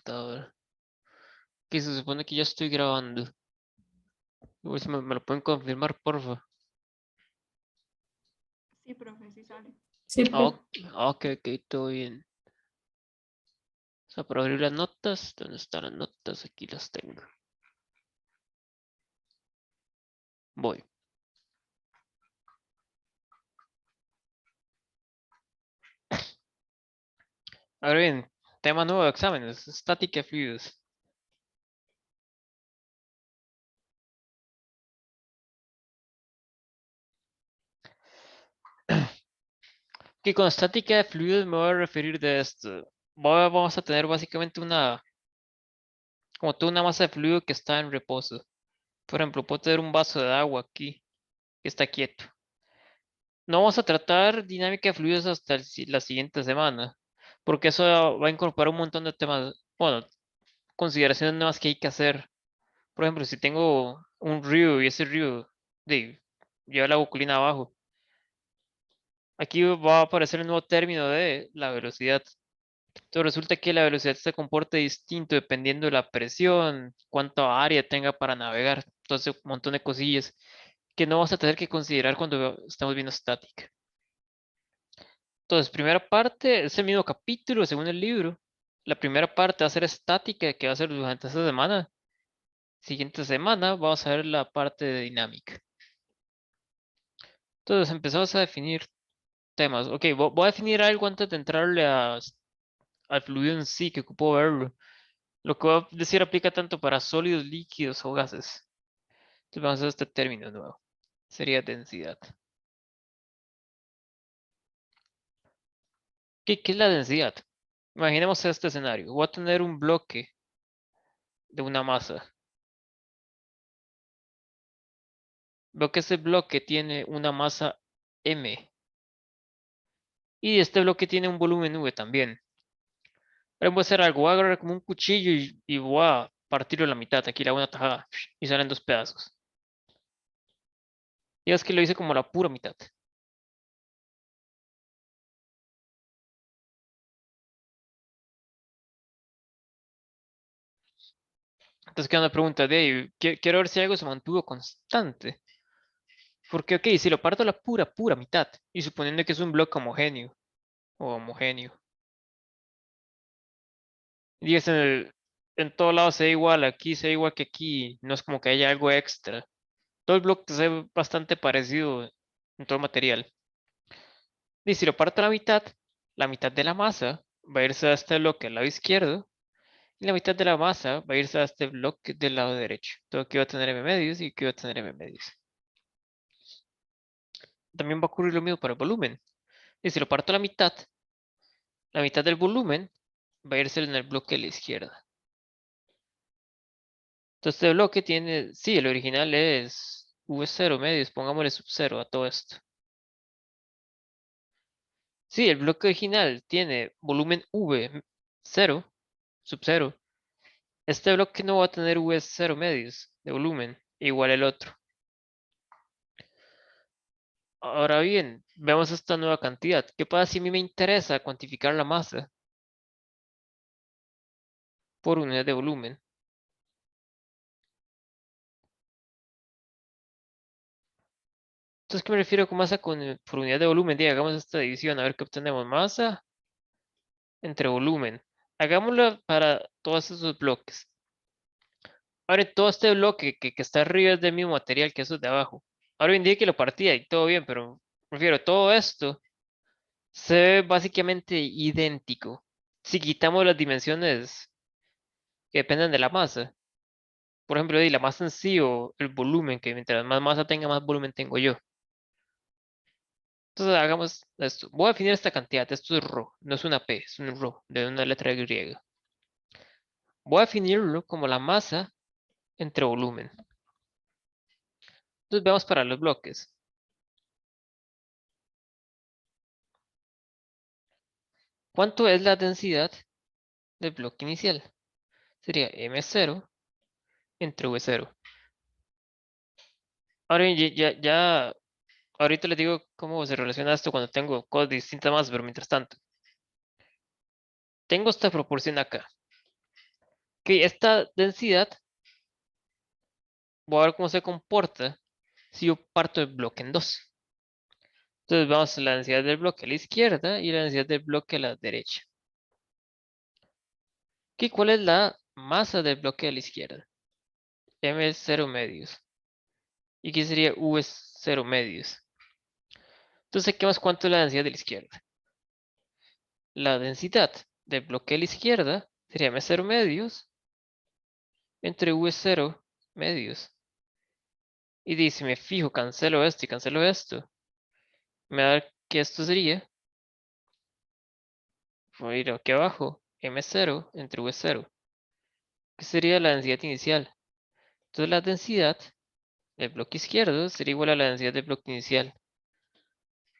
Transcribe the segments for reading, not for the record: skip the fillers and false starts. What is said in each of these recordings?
computadora. Que se supone que ya estoy grabando. A ver si me lo pueden confirmar, porfa. Sí, profe, sí sale. Sí, Ok, profe. ok, todo bien. O sea, para abrir las notas, ¿dónde están las notas? Aquí las tengo. Voy. Ahora bien, tema nuevo de exámenes, estática de fluidos. Que con estática de fluidos me voy a referir de esto. Vamos a tener básicamente como toda una masa de fluido que está en reposo. Por ejemplo, puedo tener un vaso de agua aquí que está quieto. No vamos a tratar dinámica de fluidos hasta la siguiente semana, porque eso va a incorporar un montón de temas, bueno, consideraciones nuevas que hay que hacer. Por ejemplo, si tengo un río y ese río lleva la buculina abajo, aquí va a aparecer el nuevo término de la velocidad. Entonces resulta que la velocidad se comporta distinto dependiendo de la presión, cuánta área tenga para navegar. Entonces, un montón de cosillas que no vas a tener que considerar cuando estamos viendo estática. Entonces, primera parte es el mismo capítulo según el libro. La primera parte va a ser estática, que va a ser durante esta semana. Siguiente semana vamos a ver la parte de dinámica. Entonces, empezamos a definir temas. Ok, voy a definir algo antes de entrarle al fluido en sí, que ocupo verlo. Lo que voy a decir aplica tanto para sólidos, líquidos o gases. Entonces, vamos a hacer este término nuevo. Sería densidad. ¿Qué es la densidad? Imaginemos este escenario. Voy a tener un bloque de una masa. Veo que ese bloque tiene una masa m. Y este bloque tiene un volumen v también. Ahora voy a hacer algo. Voy a agarrar como un cuchillo y voy a partirlo a la mitad. Aquí le hago una tajada y salen dos pedazos. Y es que lo hice como la pura mitad. Entonces queda una pregunta de ahí. Quiero ver si algo se mantuvo constante. Porque, ok, si lo parto a la pura mitad, y suponiendo que es un bloque homogéneo, o homogéneo, y es en todo lado se ve igual, aquí se ve igual que aquí, no es como que haya algo extra. Todo el bloque se ve bastante parecido en todo el material. Y si lo parto a la mitad de la masa va a irse a este bloque al lado izquierdo, y la mitad de la masa va a irse a este bloque del lado derecho. Todo aquí va a tener m medios y aquí va a tener m medios. También va a ocurrir lo mismo para el volumen. Y si lo parto a la mitad del volumen va a irse en el bloque de la izquierda. Entonces este bloque tiene, sí, el original es V0 medios, pongámosle sub 0 a todo esto. Sí, el bloque original tiene volumen V0, sub 0. Este bloque no va a tener V0 medios de volumen, igual el otro. Ahora bien, veamos esta nueva cantidad. ¿Qué pasa si a mí me interesa cuantificar la masa por unidad de volumen? Entonces, ¿qué me refiero con masa por unidad de volumen? Hagamos esta división, a ver qué obtenemos. Masa entre volumen. Hagámoslo para todos esos bloques. Ahora, todo este bloque que está arriba es del mismo material que esos de abajo. Ahora indique que lo partía y todo bien, pero prefiero todo esto se ve básicamente idéntico. Si quitamos las dimensiones que dependen de la masa. Por ejemplo, la masa en sí o el volumen, que mientras más masa tenga, más volumen tengo yo. Entonces hagamos esto. Voy a definir esta cantidad. Esto es ρ, no es una P, es un ρ de una letra griega. Voy a definirlo como la masa entre volumen. Entonces veamos para los bloques. ¿Cuánto es la densidad del bloque inicial? Sería M0 entre V0. Ahora bien, ahorita les digo cómo se relaciona esto cuando tengo cosas distintas más, pero mientras tanto, tengo esta proporción acá. Que esta densidad, voy a ver cómo se comporta si yo parto el bloque en dos. Entonces vamos a la densidad del bloque a la izquierda y la densidad del bloque a la derecha. ¿Cuál es la masa del bloque a la izquierda? M es 0 medios. ¿Y qué sería U es 0 medios? Entonces, ¿qué más cuánto es la densidad de la izquierda? La densidad del bloque a la izquierda sería M 0 medios entre U es 0 medios. Y dice, me fijo, cancelo esto y cancelo esto. Me da que esto sería, voy a ir aquí abajo, M0 entre V0, que sería la densidad inicial. Entonces la densidad del bloque izquierdo sería igual a la densidad del bloque inicial.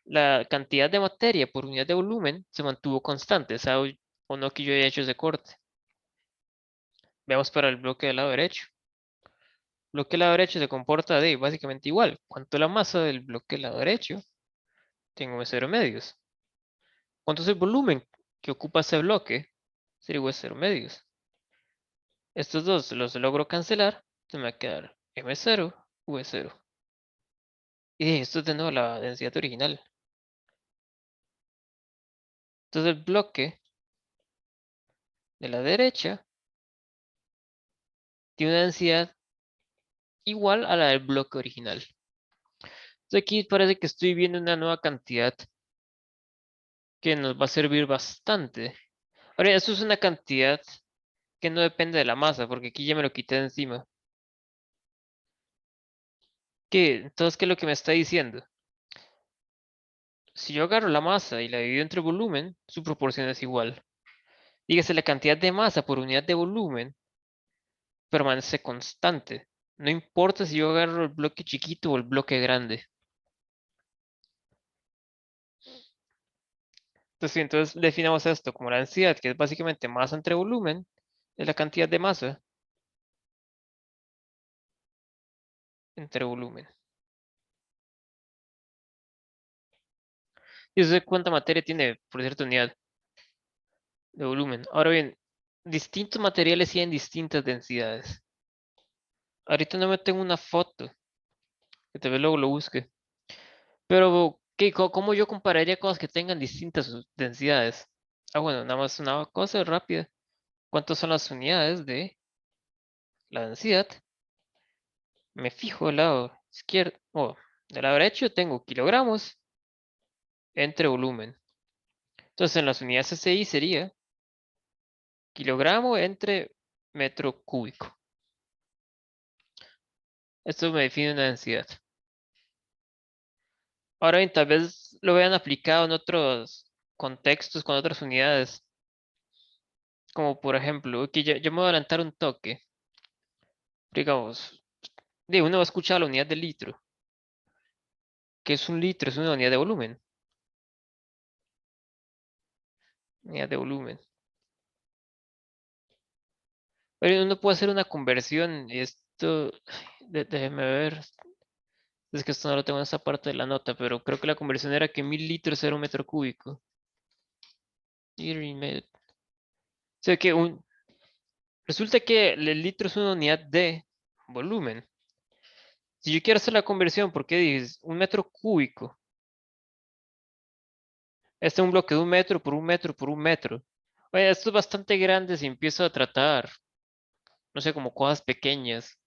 La cantidad de materia por unidad de volumen se mantuvo constante, ¿sabe? O no que yo haya hecho ese corte. Veamos para el bloque del lado derecho. El bloque del lado derecho se comporta de básicamente igual. ¿Cuánto es la masa del bloque del lado derecho? Tengo V0 medios. ¿Cuánto es el volumen que ocupa ese bloque? Sería V0 medios. Estos dos los logro cancelar. Entonces me va a quedar M0, V0. Y esto es de nuevo la densidad original. Entonces el bloque de la derecha tiene una densidad igual a la del bloque original. Entonces aquí parece que estoy viendo una nueva cantidad que nos va a servir bastante. Ahora, esto es una cantidad que no depende de la masa, porque aquí ya me lo quité de encima. Entonces, ¿qué es lo que me está diciendo? Si yo agarro la masa y la divido entre volumen, su proporción es igual. Dígase, la cantidad de masa por unidad de volumen permanece constante. No importa si yo agarro el bloque chiquito o el bloque grande. Entonces, sí, entonces definamos esto como la densidad, que es básicamente masa entre volumen, es la cantidad de masa entre volumen. Y eso es cuánta materia tiene por cierta unidad de volumen. Ahora bien, distintos materiales tienen distintas densidades. Ahorita no me tengo una foto, que tal vez luego lo busque. Pero, ¿cómo yo compararía cosas que tengan distintas densidades? Ah, bueno, nada más una cosa rápida. ¿Cuántas son las unidades de la densidad? Me fijo del lado izquierdo, del lado derecho tengo kilogramos entre volumen. Entonces en las unidades SI sería kilogramo entre metro cúbico. Esto me define una densidad. Ahora bien, tal vez lo vean aplicado en otros contextos con otras unidades. Como por ejemplo, que yo me voy a adelantar un toque. Digamos, uno va a escuchar la unidad de litro. ¿Qué es un litro? Es una unidad de volumen. Unidad de volumen. Pero uno puede hacer una conversión. Esto, déjeme ver. Es que esto no lo tengo en esta parte de la nota, pero creo que la conversión era que 1000 litros era un metro cúbico. O sea que resulta que el litro es una unidad de volumen. Si yo quiero hacer la conversión, ¿por qué dices un metro cúbico? Este es un bloque de un metro por un metro por un metro. Oye, esto es bastante grande si empiezo a tratar, no sé, como cosas pequeñas,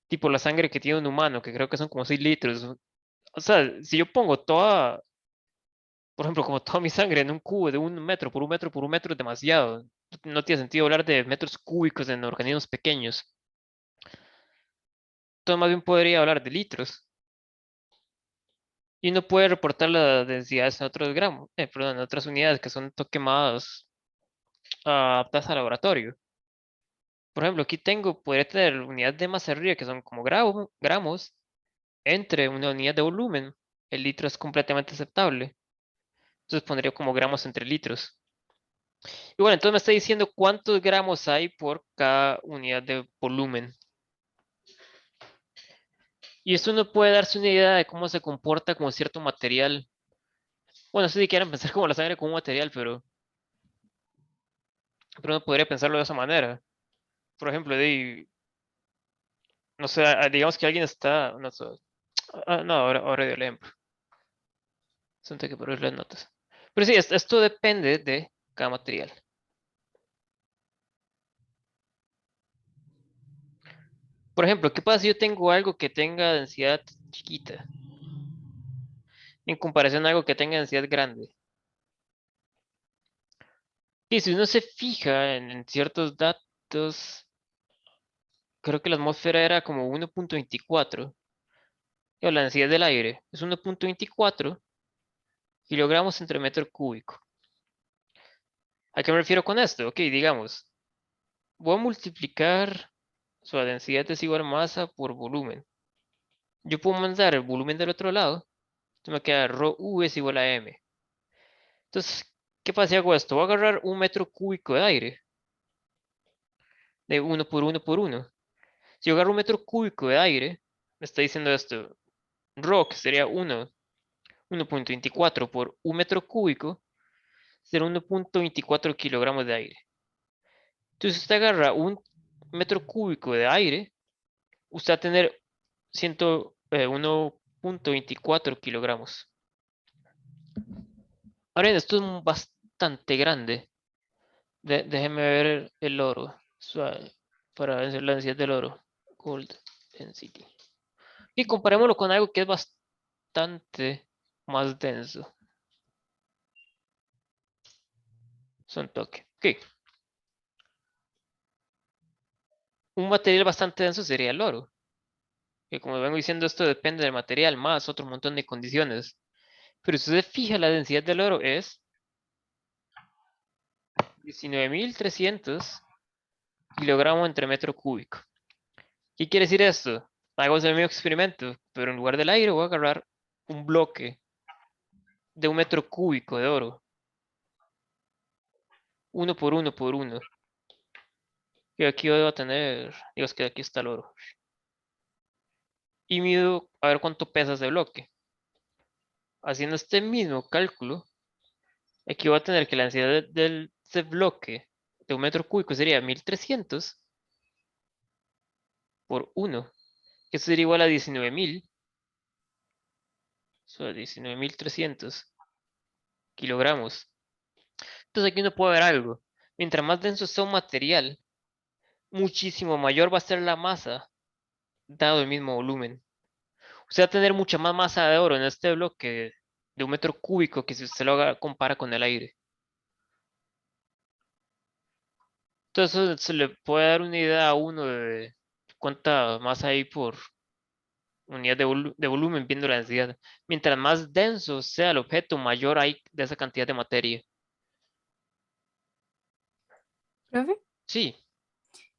tipo la sangre que tiene un humano, que creo que son como 6 litros. O sea, si yo pongo toda, por ejemplo, como toda mi sangre en un cubo de un metro por un metro por un metro es demasiado. No tiene sentido hablar de metros cúbicos en organismos pequeños. Entonces más bien podría hablar de litros. Y uno puede reportar las densidades en otros gramos, perdón, en otras unidades que son un toque más adaptadas al laboratorio. Por ejemplo, aquí podría tener unidades de masa arriba que son como gramos entre una unidad de volumen. El litro es completamente aceptable. Entonces pondría como gramos entre litros. Y bueno, entonces me está diciendo cuántos gramos hay por cada unidad de volumen. Y esto uno puede darse una idea de cómo se comporta con cierto material. Bueno, no sé si quieren pensar como la sangre como un material, pero uno podría pensarlo de esa manera. por ejemplo, no sé, digamos que alguien está, no sé, no, ahora dio el ejemplo. Siento que por las notas. Pero sí, esto depende de cada material. Por ejemplo, ¿qué pasa si yo tengo algo que tenga densidad chiquita en comparación a algo que tenga densidad grande? Y si uno se fija en ciertos datos, creo que la atmósfera era como 1.24. Y la densidad del aire es 1.24 kilogramos entre metro cúbico. ¿A qué me refiero con esto? Ok, digamos, voy a multiplicar su densidad es igual a masa por volumen. Yo puedo mandar el volumen del otro lado. Entonces me queda rho u es igual a m. Entonces, ¿qué pasa si hago esto? Voy a agarrar un metro cúbico de aire. De uno por uno por uno. Si yo agarro un metro cúbico de aire, me está diciendo esto. Rho, que sería 1.24 por un metro cúbico, será 1.24 kilogramos de aire. Entonces, si usted agarra un metro cúbico de aire, usted va a tener 1.24 kilogramos. Ahora bien, esto es bastante grande. Déjeme ver el oro. Suave, para ver la densidad del oro. Gold density. Y comparémoslo con algo que es bastante más denso. Son toque. Ok. Un material bastante denso sería el oro. Que como vengo diciendo, esto depende del material, más otro montón de condiciones. Pero si usted se fija, la densidad del oro es 19.300 kilogramos entre metro cúbico. ¿Qué quiere decir esto? Hago el mismo experimento, pero en lugar del aire voy a agarrar un bloque de un metro cúbico de oro. Uno por uno por uno. Y aquí voy a tener, digo, es que aquí está el oro. Y mido a ver cuánto pesa ese bloque. Haciendo este mismo cálculo, aquí voy a tener que la densidad de ese bloque de un metro cúbico sería 1300 por 1, que sería igual a 19.000. Son 19.300 kilogramos. Entonces aquí uno puede ver algo. Mientras más denso sea un material, muchísimo mayor va a ser la masa, dado el mismo volumen. Usted va a tener mucha más masa de oro en este bloque de un metro cúbico que si usted compara con el aire. Entonces eso se le puede dar una idea a uno de cuánta masa hay por unidad de volumen viendo la densidad. Mientras más denso sea el objeto, mayor hay de esa cantidad de materia. ¿Profe? Sí,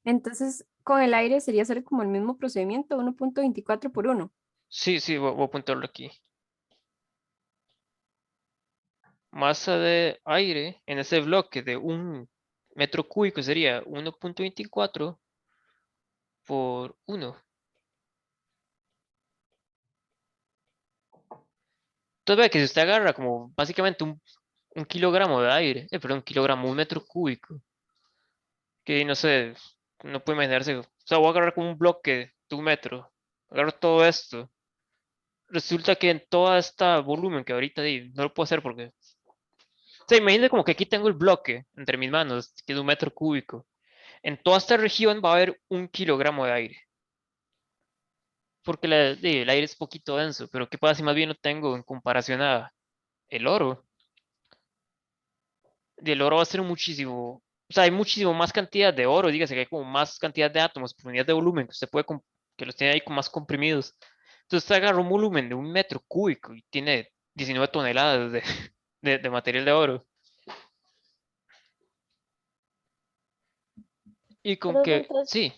Entonces, con el aire sería hacer como el mismo procedimiento, 1.24 por 1. sí, voy a apuntarlo aquí. Masa de aire en ese bloque de un metro cúbico sería 1.24 por 1. Entonces ve que si usted agarra como básicamente un kilogramo de aire, perdón, un kilogramo, un metro cúbico, que no sé, no puede imaginarse, o sea, voy a agarrar como un bloque de un metro, agarro todo esto, resulta que en todo este volumen que ahorita no lo puedo hacer porque, o sea, imagínate como que aquí tengo el bloque entre mis manos, que es un metro cúbico, en toda esta región va a haber un kilogramo de aire, porque el aire es poquito denso, pero ¿qué pasa si más bien lo tengo en comparación a el oro? Del oro va a ser muchísimo, o sea, hay muchísimo más cantidad de oro, dígase que hay como más cantidad de átomos por unidad de volumen que usted puede, que los tiene ahí como más comprimidos. Entonces usted agarra un volumen de un metro cúbico y tiene 19 toneladas de material de oro. Y con Pero que, entonces, sí,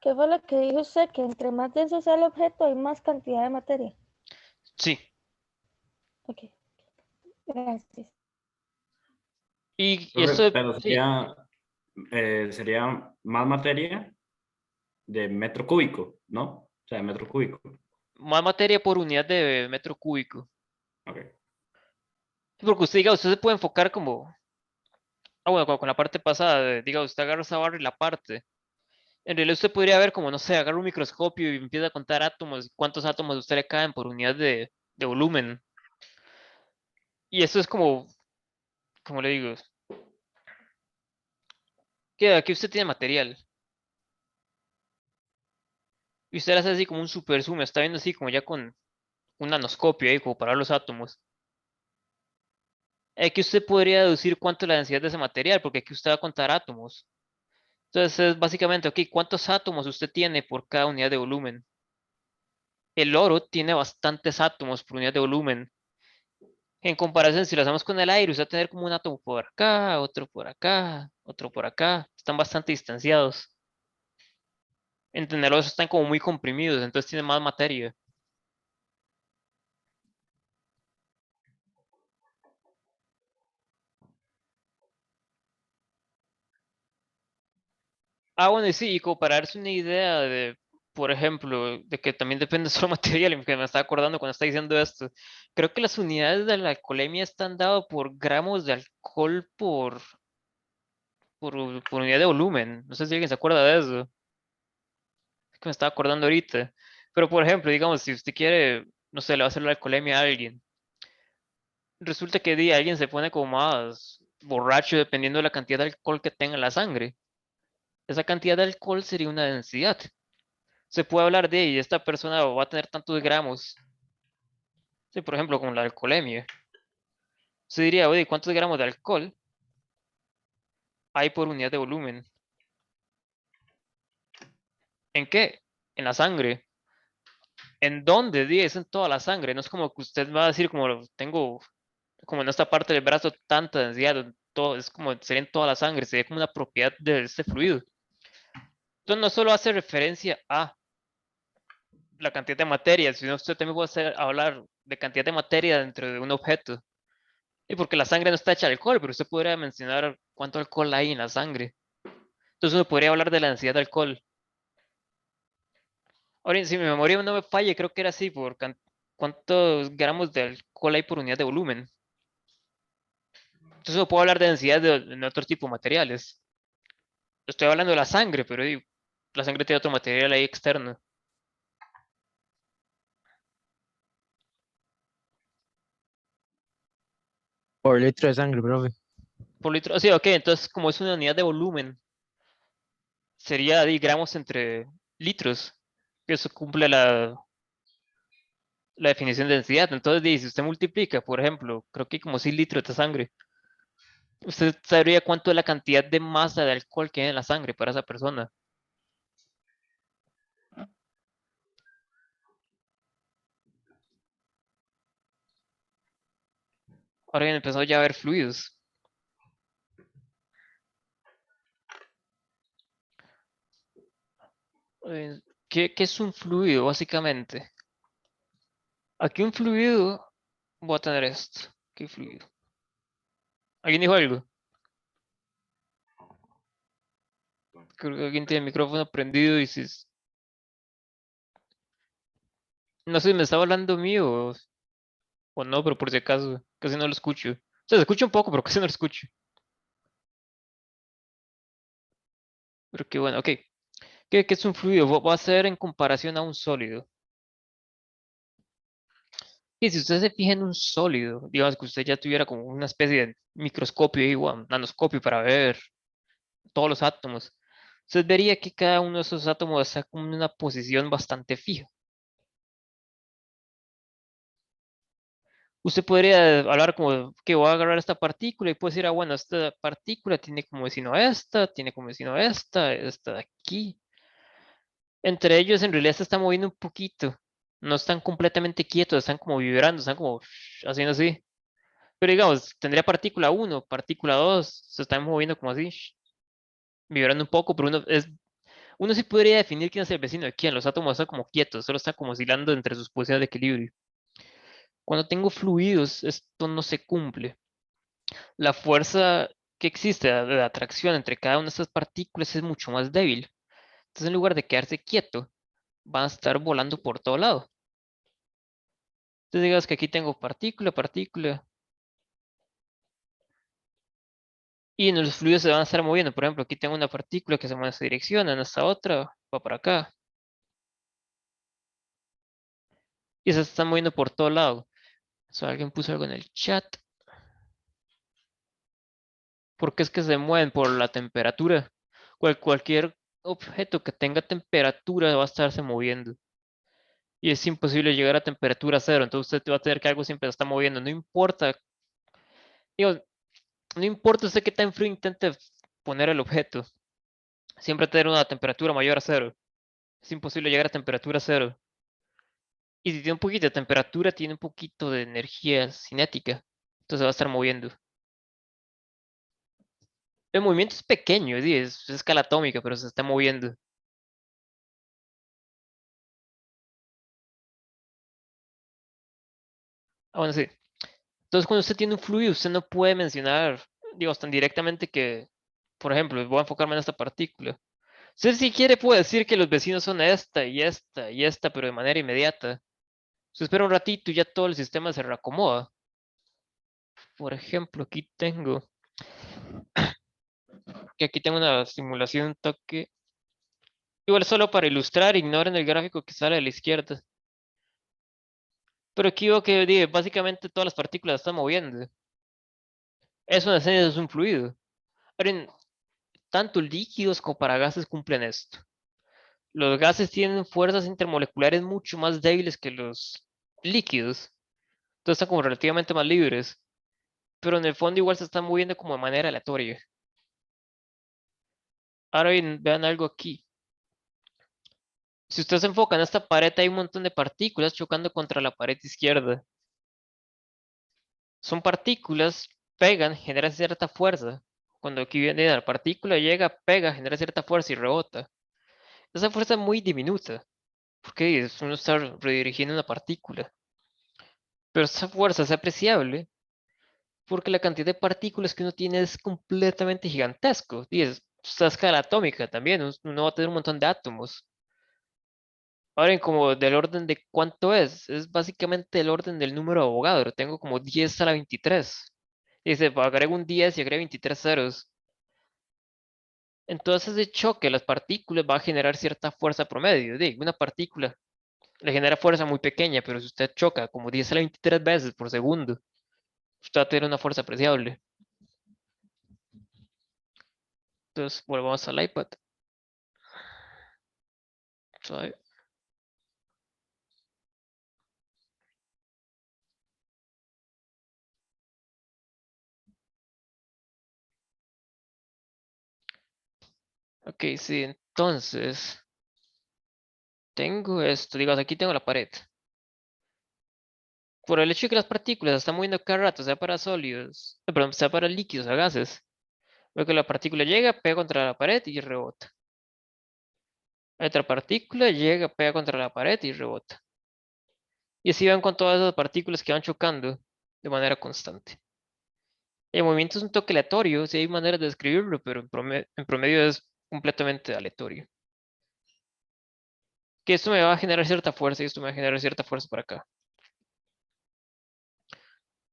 ¿qué fue lo que dijo usted? Que entre más denso sea el objeto, hay más cantidad de materia. sí. Ok, gracias. Y Profe, esto, pero sí, sería más materia de metro cúbico, ¿no? O sea, de metro cúbico. más materia por unidad de metro cúbico. Ok. Porque usted diga, usted se puede enfocar como, bueno, con la parte pasada, diga, usted agarra esa barra y la parte. En realidad usted podría ver como, no sé, agarra un microscopio y empieza a contar átomos, cuántos átomos a usted le caen por unidad de volumen. Y eso es como le digo, que aquí usted tiene material. Y usted hace así como un super zoom, está viendo así como ya con un nanoscopio ahí, como para ver los átomos. Aquí usted podría deducir cuánto es la densidad de ese material, porque aquí usted va a contar átomos. Entonces es básicamente, ok, ¿cuántos átomos usted tiene por cada unidad de volumen? El oro tiene bastantes átomos por unidad de volumen. En comparación, si lo hacemos con el aire, usted va a tener como un átomo por acá, otro por acá, otro por acá. Están bastante distanciados. En tenerlos están como muy comprimidos, entonces tiene más materia. Ah, bueno, y sí, y como para darse una idea de, por ejemplo, de que también depende solo material, y que me estaba acordando cuando está diciendo esto. Creo que las unidades de la alcoholemia están dadas por gramos de alcohol por unidad de volumen. No sé si alguien se acuerda de eso. Es que me estaba acordando ahorita. Pero, por ejemplo, digamos, si usted quiere, no sé, le va a hacer la alcoholemia a alguien. Resulta que alguien se pone como más borracho dependiendo de la cantidad de alcohol que tenga en la sangre. Esa cantidad de alcohol sería una densidad. Se puede hablar de, y esta persona va a tener tantos gramos. Sí, por ejemplo, con la alcoholemia. Se diría, oye, ¿cuántos gramos de alcohol hay por unidad de volumen? ¿En qué? En la sangre. ¿En dónde? Es en toda la sangre. No es como que usted va a decir como tengo, como en esta parte del brazo, tanta densidad. Todo, es como sería en toda la sangre. Sería como una propiedad de este fluido. Entonces no solo hace referencia a la cantidad de materia, sino usted también puede hablar de cantidad de materia dentro de un objeto. Y porque la sangre no está hecha de alcohol, pero usted podría mencionar cuánto alcohol hay en la sangre. Entonces uno podría hablar de la densidad de alcohol. Ahora, si mi memoria no me falla, creo que era así, por cuántos gramos de alcohol hay por unidad de volumen. Entonces uno puede hablar de densidad de otro tipo de materiales. Estoy hablando de la sangre, pero digo, la sangre tiene otro material ahí externo. Por litro de sangre, profe. Por litro. Sí, ok, entonces como es una unidad de volumen, sería gramos entre litros. Que eso cumple la definición de densidad. Entonces, si usted multiplica, por ejemplo, creo que hay como 100 litros de sangre, usted sabría cuánto es la cantidad de masa de alcohol que hay en la sangre para esa persona. Ahora bien, empezó ya a ver fluidos. ¿Qué es un fluido, básicamente? Aquí un fluido, voy a tener esto. ¿Qué fluido? ¿Alguien dijo algo? Creo que alguien tiene el micrófono prendido y si... No sé si me estaba hablando mío o no, pero por si acaso, casi no lo escucho. O sea, se escucha un poco, pero casi no lo escucho. Pero qué bueno, ok. ¿Qué es un fluido? Va a ser en comparación a un sólido. Y si usted se fija en un sólido, digamos que usted ya tuviera como una especie de microscopio, igual, nanoscopio para ver todos los átomos, usted vería que cada uno de esos átomos está como en una posición bastante fija. Usted podría hablar como que voy a agarrar esta partícula y puede decir, ah, bueno, esta partícula tiene como vecino esta, tiene como vecino esta de aquí. Entre ellos en realidad se está moviendo un poquito. No están completamente quietos, están como vibrando, están como haciendo así. Pero digamos, tendría partícula uno, partícula 2, se están moviendo como así, vibrando un poco, pero uno sí podría definir quién es el vecino de quién. Los átomos están como quietos, solo están como oscilando entre sus posiciones de equilibrio. Cuando tengo fluidos, esto no se cumple. La fuerza que existe de atracción entre cada una de estas partículas es mucho más débil. Entonces, en lugar de quedarse quieto, van a estar volando por todo lado. Entonces, digamos que aquí tengo partícula, partícula. Y en los fluidos se van a estar moviendo. Por ejemplo, aquí tengo una partícula que se mueve en esta dirección, en esta otra va para acá. Y se están moviendo por todo lado. Alguien puso algo en el chat. ¿Por qué es que se mueven? Por la temperatura. Cualquier objeto que tenga temperatura va a estarse moviendo. Y es imposible llegar a temperatura cero. Entonces usted va a tener que algo siempre se está moviendo. No importa. Digo, no importa usted qué tan frío intente poner el objeto. Siempre tener una temperatura mayor a cero. Es imposible llegar a temperatura cero. Y si tiene un poquito de temperatura, tiene un poquito de energía cinética. Entonces va a estar moviendo. El movimiento es pequeño, es escala atómica, pero se está moviendo. Bueno, sí. Entonces, cuando usted tiene un fluido, usted no puede mencionar, digo, tan directamente que, por ejemplo, voy a enfocarme en esta partícula. Usted si quiere puede decir que los vecinos son esta y esta y esta, pero de manera inmediata. Usted espera un ratito y ya todo el sistema se reacomoda. Por ejemplo, aquí tengo una simulación, un toque. Igual solo para ilustrar, ignoren el gráfico que sale a la izquierda. Pero aquí veo que básicamente todas las partículas están moviendo. Es un fluido. Ahora, tanto líquidos como para gases cumplen esto. Los gases tienen fuerzas intermoleculares mucho más débiles que los líquidos. Entonces están como relativamente más libres. Pero en el fondo igual se están moviendo como de manera aleatoria. Ahora bien, vean algo aquí. Si usted se enfoca en esta pared, hay un montón de partículas chocando contra la pared izquierda. Son partículas, pegan, generan cierta fuerza. Cuando aquí viene la partícula, llega, pega, genera cierta fuerza y rebota. Esa fuerza es muy diminuta, porque uno está redirigiendo una partícula. Pero esa fuerza es apreciable porque la cantidad de partículas que uno tiene es completamente gigantesco. Y es a escala atómica también, uno va a tener un montón de átomos. Ahora, en como del orden de cuánto es básicamente el orden del número de Avogadro. Tengo como 10 a la 23. Dice, agrego un 10 y agrego 23 ceros. Entonces, de choque, las partículas va a generar cierta fuerza promedio. Una partícula le genera fuerza muy pequeña, pero si usted choca como 10 a la 23 veces por segundo, usted va a tener una fuerza apreciable. Entonces, volvamos al iPad. Suave. Ok, sí, entonces tengo esto, digamos, aquí tengo la pared. Por el hecho de que las partículas se están moviendo cada rato, sea para sólidos, perdón, sea para líquidos, a gases, veo que la partícula llega, pega contra la pared y rebota. Otra partícula llega, pega contra la pared y rebota. Y así van con todas esas partículas que van chocando de manera constante. El movimiento es un toque aleatorio, sí hay maneras de describirlo, pero en promedio es completamente aleatorio. Que esto me va a generar cierta fuerza y esto me va a generar cierta fuerza para acá.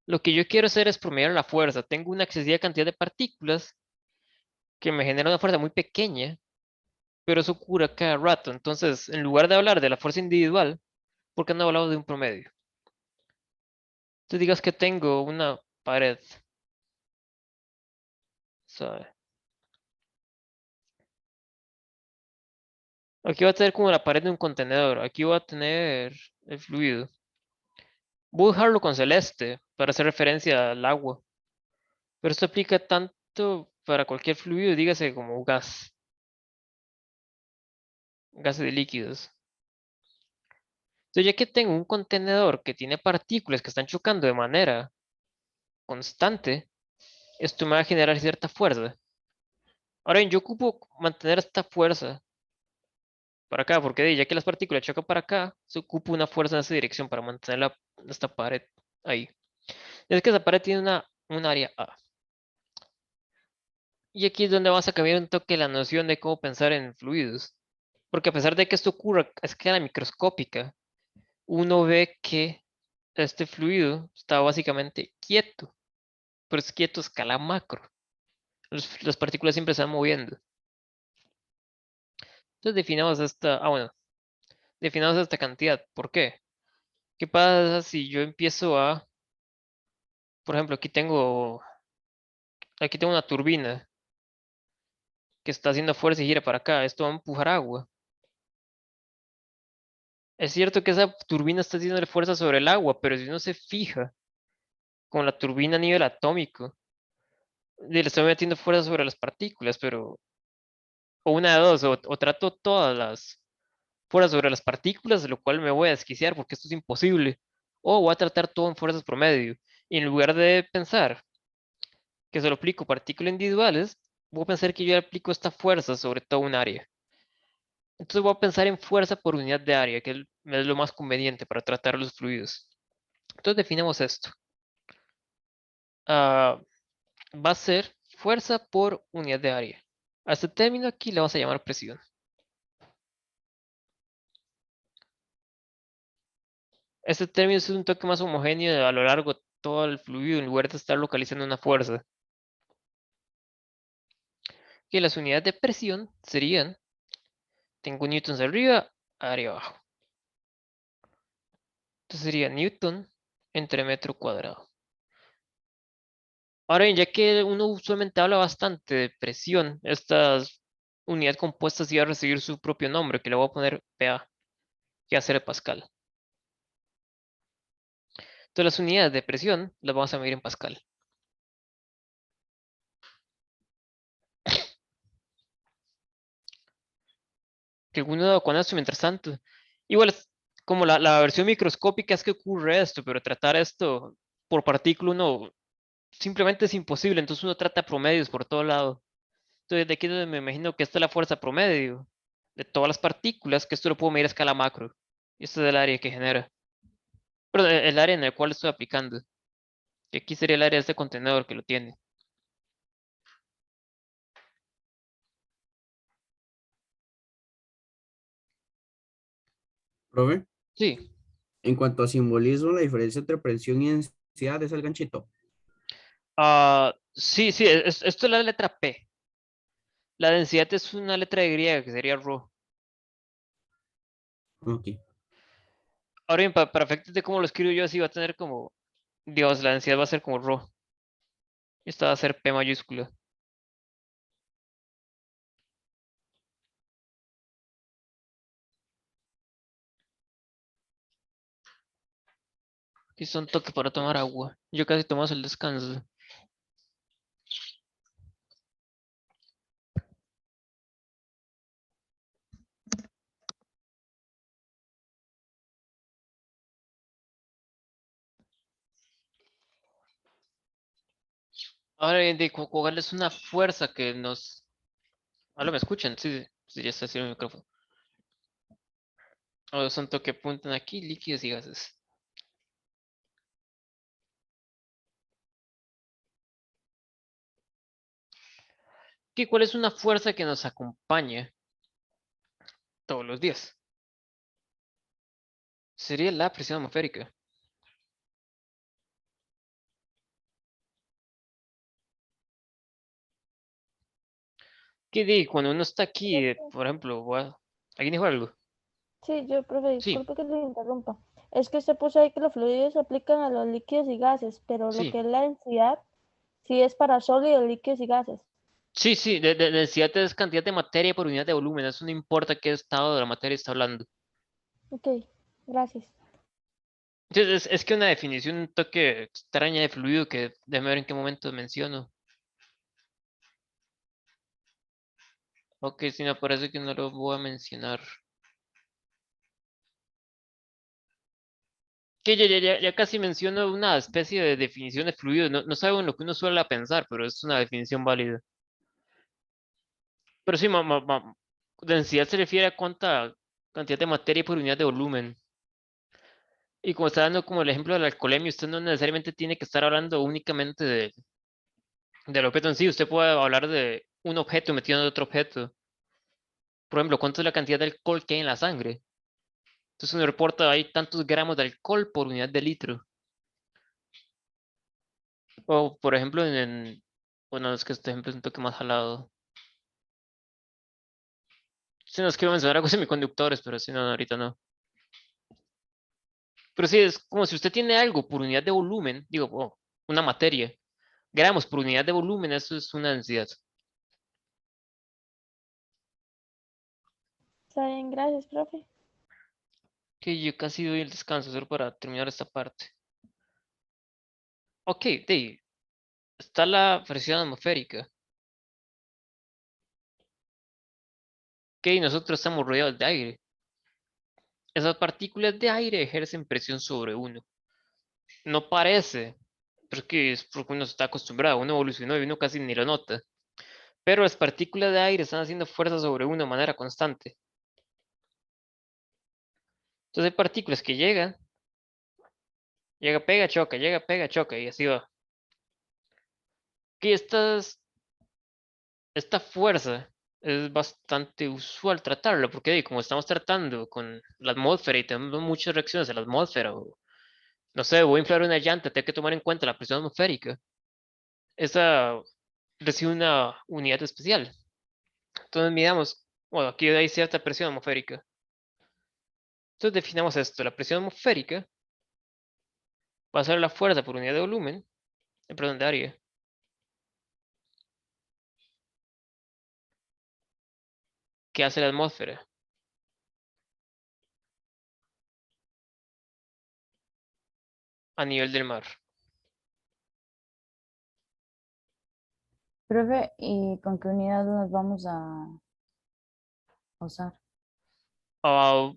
Lo que yo quiero hacer es promediar la fuerza. Tengo una excesiva cantidad de partículas que me genera una fuerza muy pequeña, pero eso ocurre a cada rato. Entonces, en lugar de hablar de la fuerza individual, ¿por qué no hablamos de un promedio? Tú digas que tengo una pared. ¿Sabe? Aquí va a tener como la pared de un contenedor. Aquí va a tener el fluido. Voy a dejarlo con celeste para hacer referencia al agua. Pero esto aplica tanto para cualquier fluido, dígase como gases de líquidos. Entonces, ya que tengo un contenedor que tiene partículas que están chocando de manera constante, esto me va a generar cierta fuerza. Ahora bien, yo ocupo mantener esta fuerza para acá, porque ya que las partículas chocan para acá, se ocupa una fuerza en esa dirección para mantener esta pared ahí. Es que esa pared tiene un área A. Y aquí es donde vamos a cambiar un toque la noción de cómo pensar en fluidos. Porque a pesar de que esto ocurra a escala microscópica, uno ve que este fluido está básicamente quieto, pero es quieto a escala macro. Las partículas siempre se van moviendo. Entonces definamos esta, definamos esta cantidad. ¿Por qué? ¿Qué pasa si yo empiezo a, por ejemplo, aquí tengo una turbina que está haciendo fuerza y gira para acá? Esto va a empujar agua. Es cierto que esa turbina está haciendo fuerza sobre el agua, pero si uno se fija con la turbina a nivel atómico, le estoy metiendo fuerza sobre las partículas, pero o una de dos, o trato todas las fuerzas sobre las partículas, de lo cual me voy a desquiciar porque esto es imposible, o voy a tratar todo en fuerzas promedio. Y en lugar de pensar que solo aplico partículas individuales, voy a pensar que yo aplico esta fuerza sobre todo un área. Entonces voy a pensar en fuerza por unidad de área, que es lo más conveniente para tratar los fluidos. Entonces definimos esto. Ah, va a ser fuerza por unidad de área. A este término aquí le vamos a llamar presión. Este término es un toque más homogéneo a lo largo de todo el fluido en lugar de estar localizando una fuerza. Que las unidades de presión serían, tengo newtons arriba, área abajo. Entonces sería newton entre metro cuadrado. Ahora bien, ya que uno usualmente habla bastante de presión, estas unidades compuestas iban a recibir su propio nombre, que le voy a poner PA, que va a ser Pascal. Entonces las unidades de presión las vamos a medir en Pascal. Que alguno con esto mientras tanto. Igual es como la versión microscópica es que ocurre esto, pero tratar esto por partícula uno simplemente es imposible, entonces uno trata promedios por todo lado. Entonces de aquí es donde me imagino que esta es la fuerza promedio de todas las partículas, que esto lo puedo medir a escala macro. Y esto es el área que genera. Pero el área en el cual estoy aplicando. Y aquí sería el área de este contenedor que lo tiene. Profe, Sí. en cuanto a simbolismo, la diferencia entre presión y densidad es el ganchito. Sí, sí, esto es la letra P. La densidad es una letra de griega que sería ρ. Ok. Ahora bien, para efectos de cómo lo escribo yo, así va a tener como, Dios, la densidad va a ser como ρ. Esta va a ser P mayúscula. Aquí está un toque para tomar agua. Yo casi tomamos el descanso. Ahora bien, ¿cuál es una fuerza que nos... Ahora me escuchan, sí, sí, sí, ya está haciendo el micrófono. Ahora son toque apuntan aquí, líquidos y gases. ¿Cuál es una fuerza que nos acompaña todos los días? Sería la presión atmosférica. Cuando uno está aquí, por ejemplo, ¿alguien dijo algo? Sí, yo, profe, Sí, disculpe que le interrumpa. Es que usted puso ahí que los fluidos se aplican a los líquidos y gases, pero lo sí. que es la densidad sí es para sólidos, líquidos y gases. Sí, sí, de densidad es cantidad de materia por unidad de volumen. Eso no importa qué estado de la materia está hablando. Ok, gracias. Entonces, es que una definición un toque extraña de fluido que déjame ver en qué momento menciono. Ok, sí, me parece que no lo voy a mencionar. Que ya casi menciono una especie de definición de fluido. No, no sabe en lo que uno suele pensar, pero es una definición válida. Pero sí, densidad se refiere a cuánta cantidad de materia por unidad de volumen. Y como está dando como el ejemplo del alcoholemia, usted no necesariamente tiene que estar hablando únicamente del objeto en sí. Usted puede hablar de un objeto metido en otro objeto. Por ejemplo, ¿cuánto es la cantidad de alcohol que hay en la sangre? Entonces uno reporta hay tantos gramos de alcohol por unidad de litro. O por ejemplo, Bueno, es que este ejemplo es un toque más jalado. Si nos quiero mencionar algo semiconductores, pero si no, ahorita no. Pero sí, es como si usted tiene algo por unidad de volumen, digo, una materia, gramos por unidad de volumen, eso es una densidad. Está bien, gracias, profe. Que yo casi doy el descanso solo para terminar esta parte. Ok, de ahí, está la presión atmosférica. Ok, nosotros estamos rodeados de aire. Esas partículas de aire ejercen presión sobre uno. No parece, pero es que es porque uno está acostumbrado, uno evolucionó y uno casi ni lo nota. Pero las partículas de aire están haciendo fuerza sobre uno de manera constante. Entonces hay partículas que llegan, llega, pega, choca y así va. Que esta fuerza es bastante usual tratarla, porque como estamos tratando con la atmósfera y tenemos muchas reacciones en la atmósfera, o no sé, voy a inflar una llanta, tengo que tomar en cuenta la presión atmosférica. Esa recibe una unidad especial. Entonces miramos, bueno, aquí hay cierta presión atmosférica. Entonces definamos esto, la presión atmosférica va a ser la fuerza por unidad de volumen, perdón, de área, que hace la atmósfera. A nivel del mar. Profe, ¿y con qué unidad nos vamos a usar? Ah,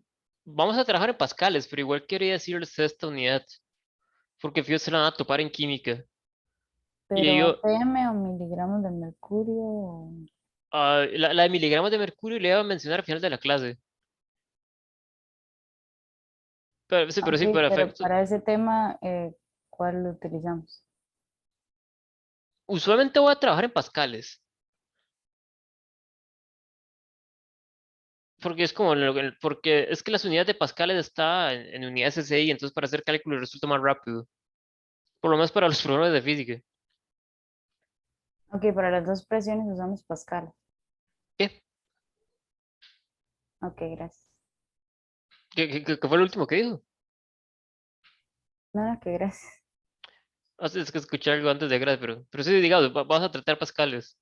vamos a trabajar en pascales, pero igual quería decirles esta unidad, porque fíjate, se la van a topar en química. Y ¿Pero yo, PM o miligramos de mercurio? la de miligramos de mercurio le iba a mencionar al final de la clase. Pero Ok, sí, para pero efectos. para ese tema, ¿cuál lo utilizamos? Usualmente voy a trabajar en pascales, porque es como, porque es que las unidades de pascales está en unidades SI, entonces para hacer cálculo resulta más rápido. Por lo menos para los problemas de física. Ok, para las dos presiones usamos Pascal. ¿Qué? Ok, gracias. ¿Qué fue lo último que dijo? Nada, que gracias. Es que escuché algo antes de gracias, pero sí, digamos, vamos a tratar pascales.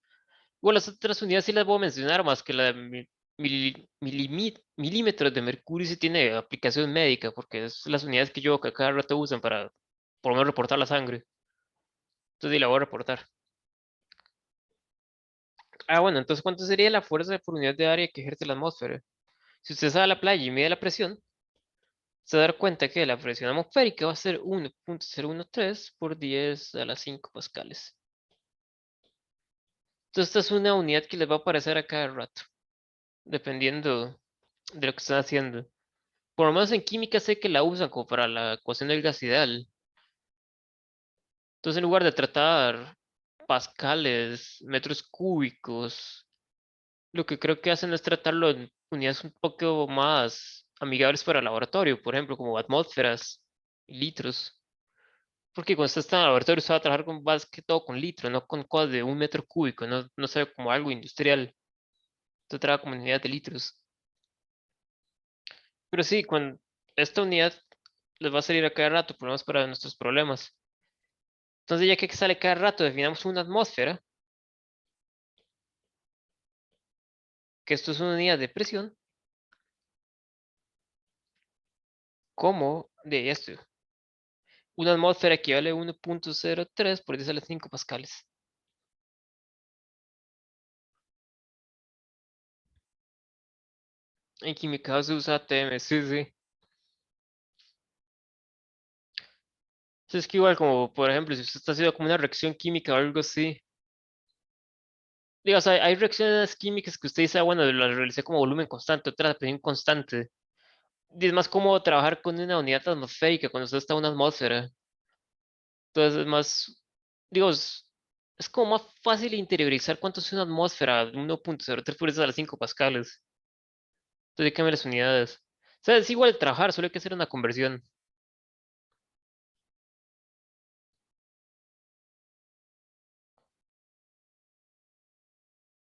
Bueno, las otras unidades sí las voy a mencionar, más que la de milímetros de mercurio sí tiene aplicación médica, porque es las unidades que yo que a cada rato usan para por lo menos reportar la sangre. Entonces sí la voy a reportar. Ah, bueno, entonces ¿cuánto sería la fuerza por unidad de área que ejerce la atmósfera? Si usted sale a la playa y mide la presión, se va a dar cuenta que la presión atmosférica va a ser 1.013 por 10 a la 5 pascales. Entonces esta es una unidad que les va a aparecer a cada rato, dependiendo de lo que están haciendo. Por lo menos en química sé que la usan como para la ecuación del gas ideal. Entonces en lugar de tratar pascales, metros cúbicos, lo que creo que hacen es tratarlo en unidades un poco más amigables para el laboratorio, por ejemplo, como atmósferas y litros. Porque cuando usted está en el laboratorio, usted va a trabajar con más que todo con litros, no con cosas de un metro cúbico, no se ve como algo industrial. Usted trabaja como en unidades de litros. Pero sí, con esta unidad les va a salir a cada rato, por lo menos para nuestros problemas. Entonces, ya que sale cada rato, definamos una atmósfera, que esto es una unidad de presión, como de esto. Una atmósfera equivale a 1.03 por 10 a la 5 pascales. En química se usa ATM, sí, sí. Es que igual como, por ejemplo, si usted está haciendo como una reacción química o algo así. Digo, o sea, hay reacciones químicas que usted dice, bueno, las realicé como volumen constante, otra presión constante. Y es más cómodo trabajar con una unidad atmosférica cuando usted está en una atmósfera. Entonces es más, digo, es como más fácil interiorizar cuánto es una atmósfera, 1.03 por 10 a las 5 pascales. Entonces cambia las unidades. O sea, es igual trabajar, solo hay que hacer una conversión.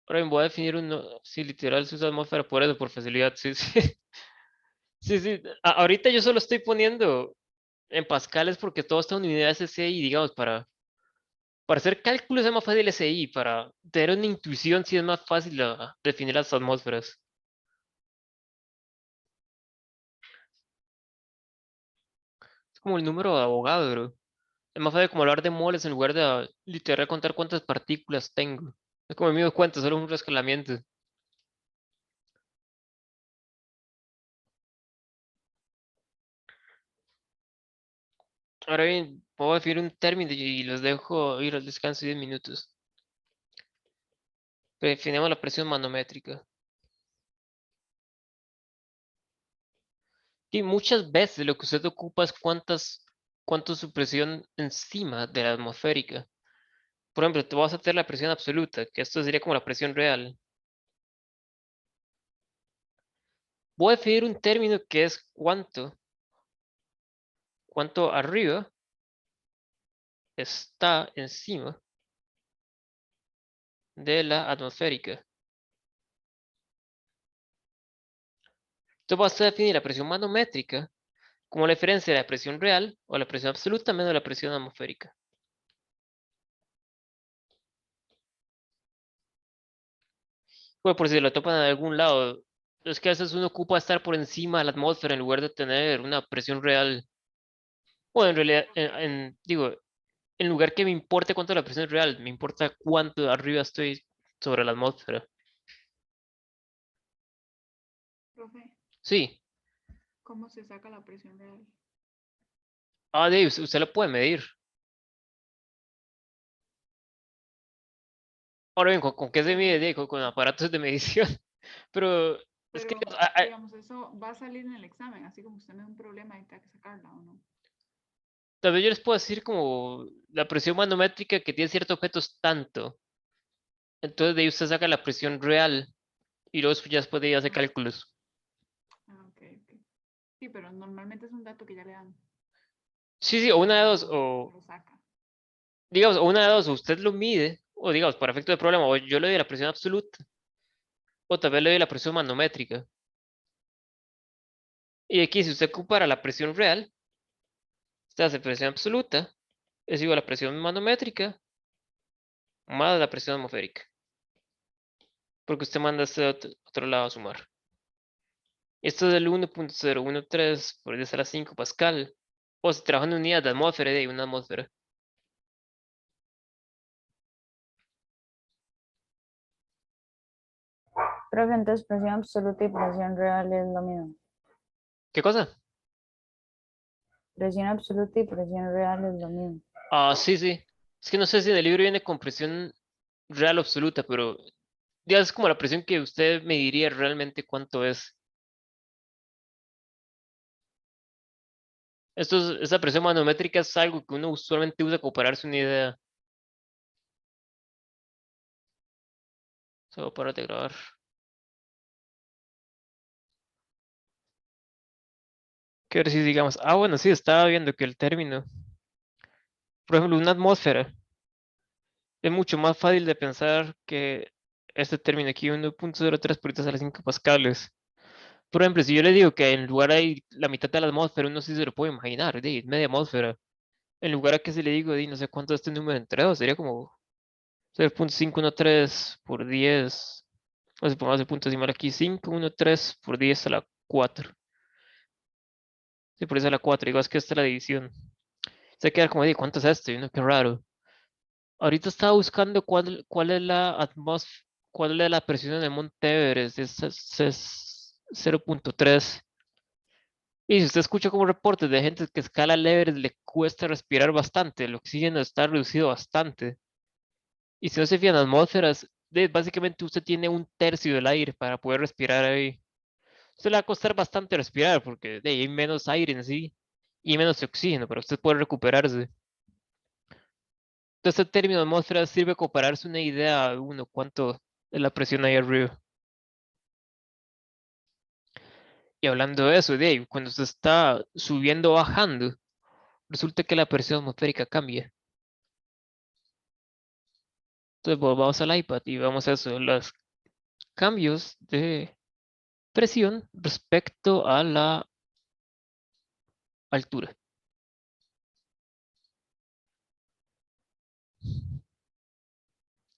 Ahora bien, voy a definir si literal se usa atmósfera por eso, por facilidad, sí, sí. Sí, sí. Ahorita yo solo estoy poniendo en pascales porque todo está en unidades SI, digamos, para hacer cálculos es más fácil SI, para tener una intuición sí es más fácil definir las atmósferas. Es como el número de abogado, bro. Es más fácil como hablar de moles en lugar de literal contar cuántas partículas tengo. Es como el mío cuenta, solo un rescalamiento. Ahora bien, puedo definir un término y los dejo ir al descanso 10 minutos. Definimos la presión manométrica. Y muchas veces lo que usted ocupa es cuánto es su presión encima de la atmosférica. Por ejemplo, te vas a hacer la presión absoluta, que esto sería como la presión real. Voy a definir un término que es cuánto arriba está encima de la atmosférica. Entonces vas a definir la presión manométrica como la diferencia de la presión real o la presión absoluta menos la presión atmosférica. Pues por si lo topan en algún lado, es que a veces uno ocupa estar por encima de la atmósfera en lugar de tener una presión real. Bueno, en realidad, digo, en lugar que me importe cuánto la presión es real, me importa cuánto arriba estoy sobre la atmósfera. Profe, Sí. ¿cómo se saca la presión real? Dave, usted lo puede medir. Ahora bien, ¿con qué se mide, Dave? Con aparatos de medición. Pero es que Pero, digamos, eso va a salir en el examen, así como usted me da un problema y tenga que sacarla o no. tal vez yo les puedo decir como la presión manométrica que tiene cierto objeto es tanto. Entonces de ahí usted saca la presión real y luego ya después de ahí hace cálculos. Ah, ok, ok. Sí, pero normalmente es un dato que ya le dan. Sí, sí, o una de dos, No o lo saca. digamos, o una de dos, o usted lo mide, o digamos, para efecto de problema, o yo le doy la presión absoluta, o tal vez le doy la presión manométrica. Y aquí, si usted compara la presión real, usted hace presión absoluta, es igual a presión manométrica más la presión atmosférica. Porque usted manda este otro lado a sumar. Esto es el 1.013 por 10 a la 5 Pascal. O si trabaja en unidad de atmósfera de una atmósfera. Profe, entonces presión absoluta y presión real es lo mismo. ¿Qué cosa? Presión absoluta y presión real es lo mismo. Sí, sí. Es que no sé si en el libro viene con presión real o absoluta, pero ya es como la presión que usted mediría realmente cuánto es. Esta presión manométrica es algo que uno usualmente usa como para darse una idea. Solo para de grabar. ¿Qué ver si digamos? Bueno, sí, estaba viendo que el término. Por ejemplo, una atmósfera. Es mucho más fácil de pensar que este término aquí, 1.03 por 10 a las 5 pascales. Por ejemplo, si yo le digo que en lugar hay la mitad de la atmósfera, uno sí se lo puede imaginar, media atmósfera. En lugar a que se le digo, no sé cuánto es este número entre dos, sería como 0.513 por 10. O si pongamos el punto decimal aquí, 513 por 10 a la 4. Sí, por 10 a la 4, digo, es que esta es la división. Se queda como, ¿cuánto es esto? Y uno, qué raro. Ahorita estaba buscando cuál es cuál es la presión en el Monte Everest, es 0.3. Y si usted escucha como reportes de gente que escala el Everest, le cuesta respirar bastante, el oxígeno está reducido bastante. Y si no se fija en atmósferas, básicamente usted tiene un tercio del aire para poder respirar ahí. Usted le va a costar bastante respirar porque hay menos aire en sí y menos oxígeno, pero usted puede recuperarse. Entonces, el término atmósfera sirve como para darse una idea a uno cuánto es la presión ahí arriba. Y hablando de eso, cuando se está subiendo o bajando, resulta que la presión atmosférica cambia. Entonces volvamos al iPad y vamos a eso, los cambios de presión respecto a la altura.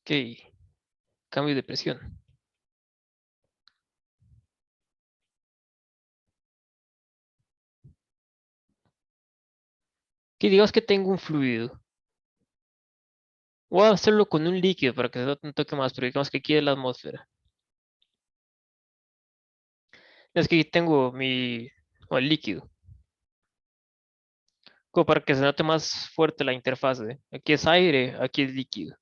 Ok, cambio de presión. Que digamos que tengo un fluido. Voy a hacerlo con un líquido para que se note un toque más, pero digamos que aquí es la atmósfera. Es que aquí tengo el líquido. Como para que se note más fuerte la interfase. Aquí es aire, aquí es líquido.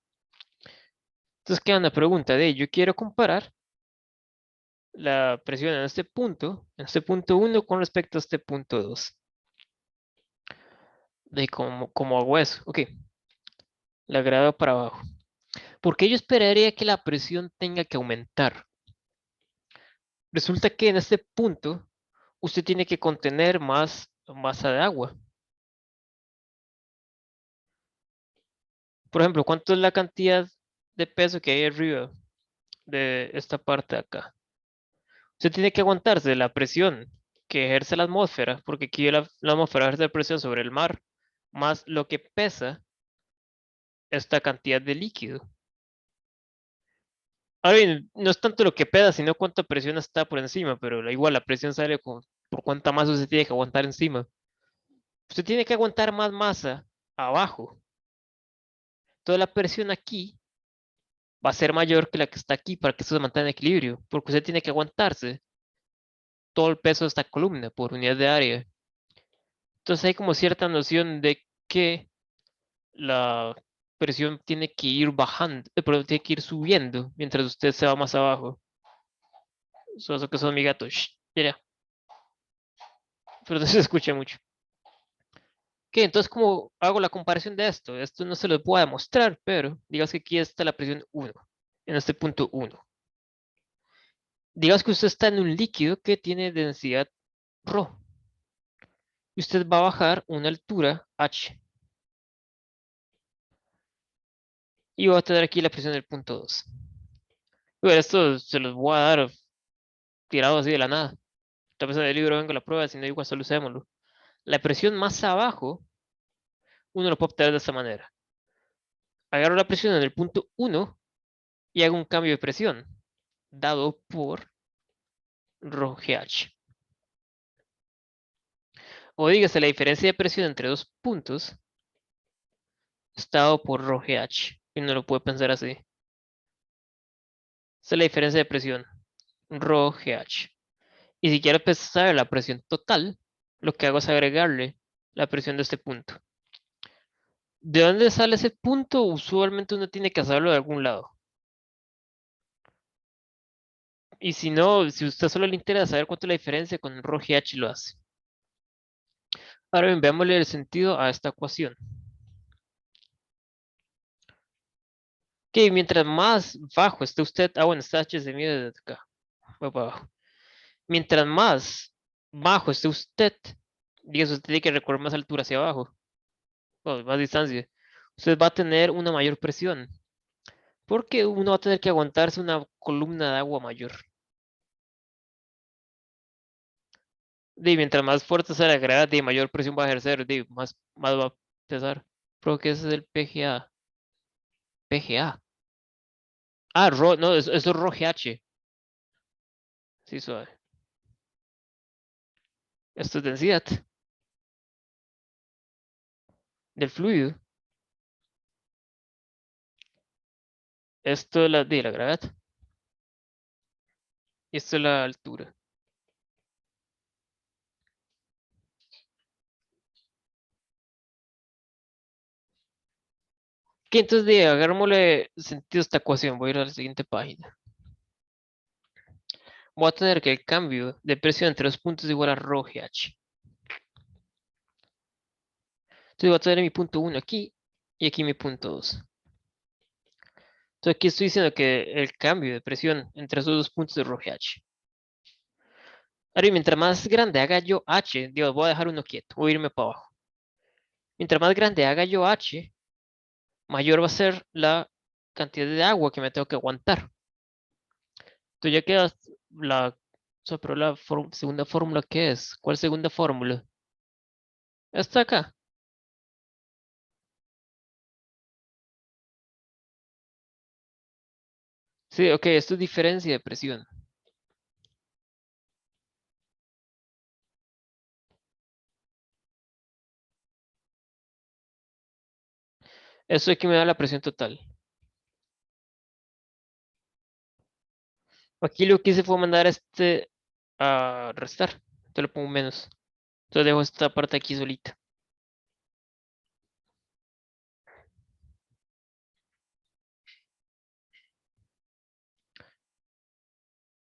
Entonces queda una pregunta de, yo quiero comparar la presión en este punto 1 con respecto a este punto 2. De cómo hago eso. Ok, la grado para abajo. ¿Por qué yo esperaría que la presión tenga que aumentar? Resulta que en este punto usted tiene que contener más masa de agua. Por ejemplo, ¿cuánto es la cantidad de peso que hay arriba de esta parte de acá? Usted tiene que aguantarse la presión que ejerce la atmósfera, porque aquí la atmósfera ejerce presión sobre el mar, más lo que pesa esta cantidad de líquido. Ahora bien, no es tanto lo que pesa, sino cuánta presión está por encima, pero igual la presión sale por cuánta masa usted tiene que aguantar encima. Usted tiene que aguantar más masa abajo. Toda la presión aquí va a ser mayor que la que está aquí para que esto se mantenga en equilibrio, porque usted tiene que aguantarse todo el peso de esta columna por unidad de área. Entonces hay como cierta noción de que la presión tiene que ir bajando, perdón, tiene que ir subiendo mientras usted se va más abajo. Eso que son mi gato. Shh, mira. Pero no se escucha mucho. Ok, entonces, ¿cómo hago la comparación de esto? Esto no se lo puedo demostrar, pero digamos que aquí está la presión 1, en este punto 1. Digamos que usted está en un líquido que tiene densidad ρ. Y usted va a bajar una altura h. Y va a tener aquí la presión del punto 2. Bueno, esto se los voy a dar tirado así de la nada. Tal vez en el libro venga la prueba, si no, igual solo usémoslo. La presión más abajo, uno lo puede obtener de esta manera. Agarro la presión en el punto 1 y hago un cambio de presión, dado por ρgh. O dígase, la diferencia de presión entre dos puntos está dado por ρgh. Y uno lo puede pensar así. Esta es la diferencia de presión, ρgh. Y si quiero saber la presión total, lo que hago es agregarle la presión de este punto. ¿De dónde sale ese punto? Usualmente uno tiene que saberlo de algún lado. Y si no, si a usted solo le interesa saber cuánto es la diferencia con ρgh, lo hace. Ahora bien, veámosle el sentido a esta ecuación. Ok, mientras más bajo esté usted, bueno, esta h se mide desde acá, va para abajo. Mientras más bajo esté usted, digamos, usted tiene que recorrer más altura hacia abajo, o más distancia, usted va a tener una mayor presión, porque uno va a tener que aguantarse una columna de agua mayor. Y mientras más fuerte sea la gravedad, de mayor presión va a ejercer, más va a pesar. Creo que ese es el PGA. PGA. Ah, no, eso es ρgh. Sí, suave. Esto es densidad del fluido. Esto es de la gravedad. Y esto es la altura. Que entonces agarrémosle sentido a esta ecuación. Voy a ir a la siguiente página. Voy a tener que el cambio de presión entre los puntos es igual a ρgh. Entonces voy a tener mi punto 1 aquí y aquí mi punto 2. Entonces aquí estoy diciendo que el cambio de presión entre esos dos puntos es ρgh. Ahora, mientras más grande haga yo h, digo, voy a dejar uno quieto, voy a irme para abajo. Mientras más grande haga yo h, mayor va a ser la cantidad de agua que me tengo que aguantar. Entonces ya queda la, pero la segunda fórmula, ¿qué es? ¿Cuál segunda fórmula? Esta acá. Sí, ok, esto es diferencia de presión. Eso aquí me da la presión total. Aquí lo que hice fue mandar este a restar. Entonces le pongo menos. Entonces dejo esta parte aquí solita.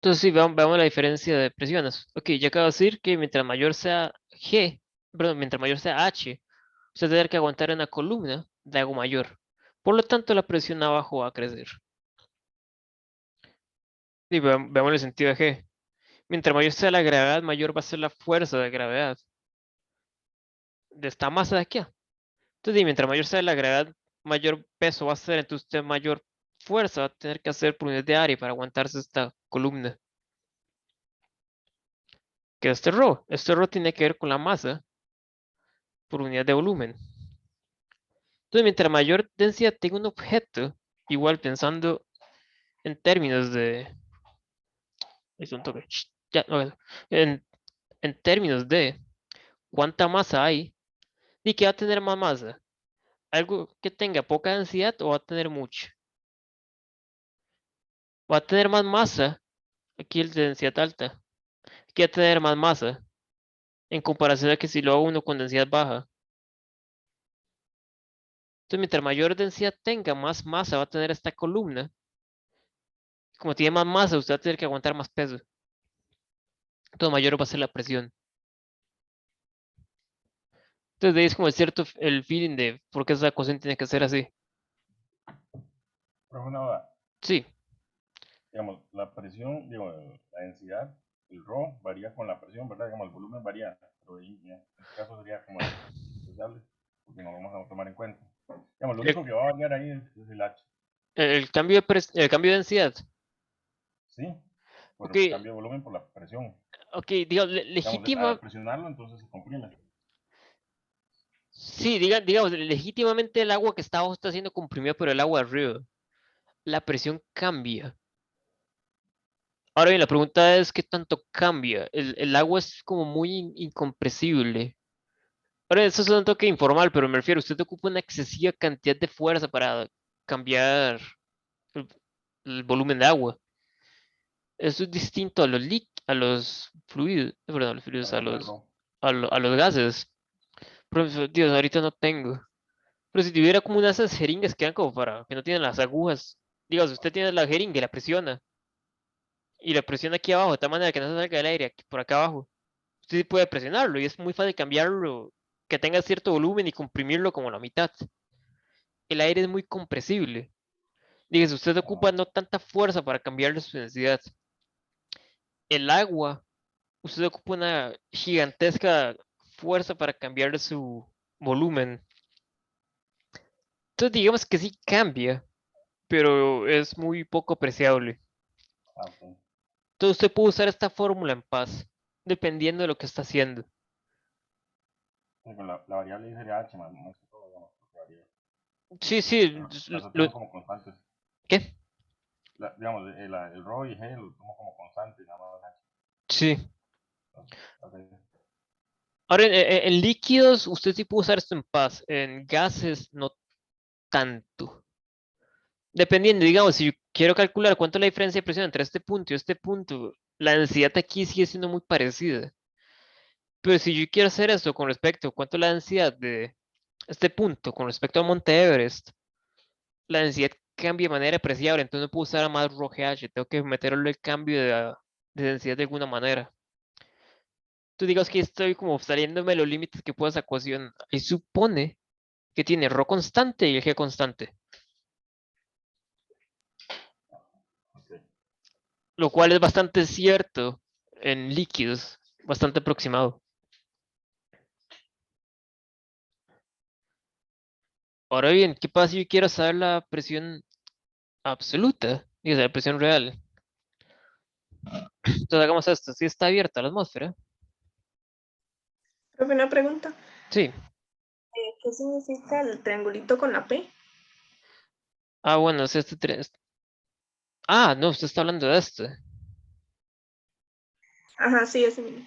Entonces sí, veamos la diferencia de presiones. Ok, ya acabo de decir que mientras mayor sea G, perdón, mientras mayor sea H, usted va a tener que aguantar una columna de algo mayor. Por lo tanto, la presión abajo va a crecer. Y veamos el sentido de G. Mientras mayor sea la gravedad, mayor va a ser la fuerza de gravedad de esta masa de aquí. Entonces, y mientras mayor sea la gravedad, mayor peso va a ser, entonces usted mayor fuerza va a tener que hacer por unidad de área para aguantarse esta columna. Que es este ρ. Este ρ tiene que ver con la masa por unidad de volumen. Entonces, mientras mayor densidad tenga un objeto, igual pensando en términos de... Hizo un toque. Ya, no, en términos de cuánta masa hay, y que va a tener más masa. Algo que tenga poca densidad o va a tener mucha. Va a tener más masa, aquí el de densidad alta, que va a tener más masa, en comparación a que si lo hago uno con densidad baja. Entonces, mientras mayor densidad tenga, más masa va a tener esta columna. Como tiene más masa, usted va a tener que aguantar más peso. Entonces, mayor va a ser la presión. Entonces, de ahí es como cierto el feeling de por qué esa ecuación tiene que ser así. Pero una duda, Sí, digamos, la presión, digo, la densidad, el ρ varía con la presión, ¿verdad? Digamos, el volumen varía, pero ahí, ya, en este caso sería como deseable, porque no lo vamos a tomar en cuenta. Digamos, lo único que va a variar ahí es el H, el cambio el cambio de densidad. ¿sí? Por Ok, el cambio de volumen por la presión. ok, digo, Digamos, al presionarlo, entonces se comprime. sí, digamos, legítimamente el agua que está abajo está siendo comprimida por el agua de arriba. La presión cambia. Ahora bien, la pregunta es qué tanto cambia. El agua es como muy incompresible. Ahora, eso es un toque informal, pero me refiero, usted ocupa una excesiva cantidad de fuerza para cambiar el, el volumen de agua. Eso es distinto a a los fluidos, perdón, a los fluidos, Para cambio de ρ. a los gases. Pero, Dios, ahorita no tengo. Pero si tuviera como unas esas jeringas que dan como para, que no tienen las agujas. Digo, si usted tiene la jeringa y la presiona, y la presiona aquí abajo, de tal manera que no se salga el aire aquí, por acá abajo, usted sí puede presionarlo y es muy fácil cambiarlo, que tenga cierto volumen y comprimirlo como la mitad. El aire es muy compresible. Dígase, usted ocupa no tanta fuerza para cambiarle su densidad. El agua, usted ocupa una gigantesca fuerza para cambiarle su volumen. Entonces digamos que sí cambia, pero es muy poco apreciable. Ah, ok. Entonces usted puede usar esta fórmula en paz, dependiendo de lo que está haciendo. Sí, con la variable ahí sería H más que todo, digamos, porque varía. Sí, sí, Pero las otras son como constantes. ¿qué? Digamos, el ρ y G lo tomo como constante, nada más H. Sí. Okay. Ahora, en líquidos, usted sí puede usar esto en paz. En gases, no tanto. Dependiendo, digamos, si yo quiero calcular cuánto es la diferencia de presión entre este punto y este punto, la densidad aquí sigue siendo muy parecida. Pero si yo quiero hacer esto con respecto a cuánto es la densidad de este punto con respecto a Monte Everest, la densidad cambia de manera apreciable, entonces no puedo usar a más ρGH, tengo que meterle el cambio de densidad de alguna manera. Tú digas que estoy como saliéndome de los límites que puede esa ecuación. Y supone que tiene ρ constante y el G constante. Okay. Lo cual es bastante cierto en líquidos, bastante aproximado. Ahora bien, ¿qué pasa si yo quiero saber la presión absoluta, y la presión real. Entonces hagamos esto, si está abierta la atmósfera, Profe, una pregunta. sí. ¿Qué significa el triangulito con la P? Ah, bueno, es este 3. Ah, no, usted está hablando de este. Ajá, sí, ese mismo.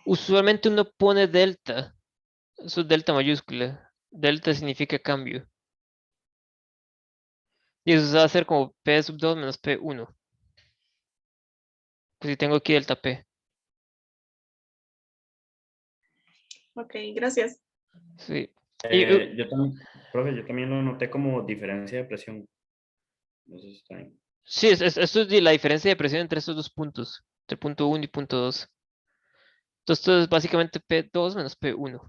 Usualmente uno pone delta, eso es delta mayúscula. Delta significa cambio. Y eso se va a hacer como P sub 2 menos P1. Pues si tengo aquí delta P. Ok, gracias. Sí. Y, Yo también, profe, yo también lo noté como diferencia de presión. Eso está bien. sí, esto es la diferencia de presión entre estos dos puntos. Entre punto 1 y punto 2. Entonces esto es básicamente P2 menos P1.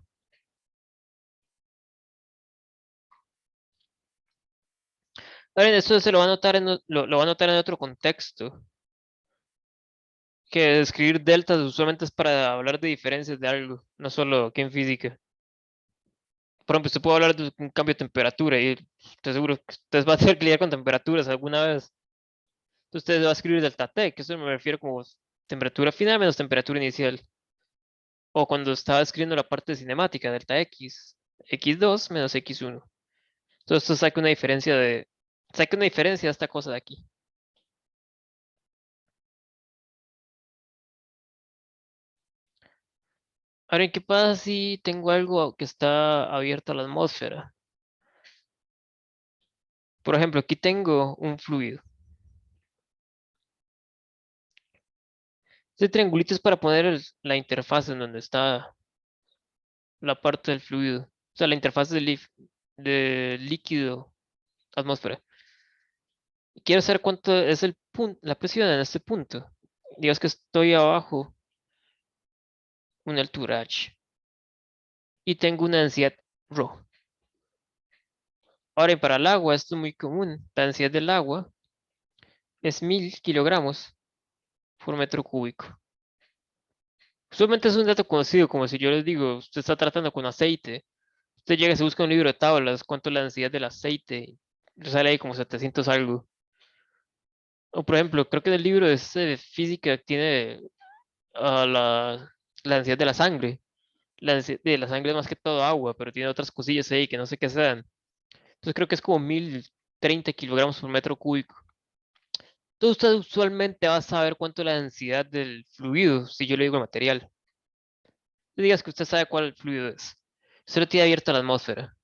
Ahora, esto se lo va a notar lo va a notar en otro contexto. Que escribir deltas usualmente es para hablar de diferencias de algo, no solo aquí en física. Por ejemplo, usted puede hablar de un cambio de temperatura y estoy seguro que ustedes van a tener que lidiar con temperaturas alguna vez. Entonces usted va a escribir delta T, que eso me refiero como temperatura final menos temperatura inicial. O cuando estaba escribiendo la parte cinemática, delta X, X2 menos X1. Entonces esto saca una diferencia de esta cosa de aquí. Ahora, ¿qué pasa si tengo algo que está abierto a la atmósfera? Por ejemplo, aquí tengo un fluido. Este triangulito es para poner la interfaz en donde está la parte del fluido. O sea, la interfaz de líquido atmósfera. Y quiero saber cuánto es la presión en este punto. Digamos que estoy abajo una altura h. Y tengo una densidad ρ. Ahora, y para el agua, esto es muy común. La densidad del agua es 1000 kilogramos por metro cúbico. Usualmente es un dato conocido, como si yo les digo, usted está tratando con aceite. Usted llega y se busca un libro de tablas, cuánto es la densidad del aceite. Le sale ahí como 700 algo. O por ejemplo, creo que en el libro de física tiene la densidad de la sangre. La densidad de la sangre es más que todo agua, pero tiene otras cosillas ahí que no sé qué sean. Entonces creo que es como 1030 kilogramos por metro cúbico. Entonces usted usualmente va a saber cuánto es la densidad del fluido, si yo le digo el material. No digas que usted sabe cuál fluido es. Usted lo tiene abierto a la atmósfera.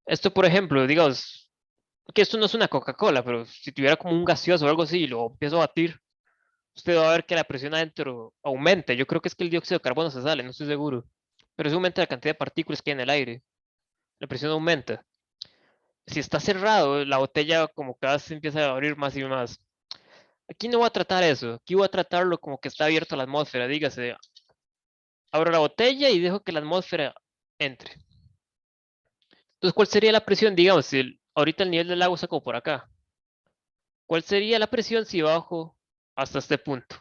Esto, por ejemplo, digamos, que esto no es una Coca-Cola, pero si tuviera como un gaseoso o algo así y lo empiezo a batir, usted va a ver que la presión adentro aumenta. Yo creo que es que el dióxido de carbono se sale, no estoy seguro. Pero eso aumenta la cantidad de partículas que hay en el aire. La presión aumenta. Si está cerrado, la botella como cada vez se empieza a abrir más y más. Aquí no voy a tratar eso. Aquí voy a tratarlo como que está abierto a la atmósfera. Dígase, abro la botella y dejo que la atmósfera entre. Entonces, ¿cuál sería la presión? Digamos, si ahorita el nivel del agua está como por acá. ¿Cuál sería la presión si bajo hasta este punto?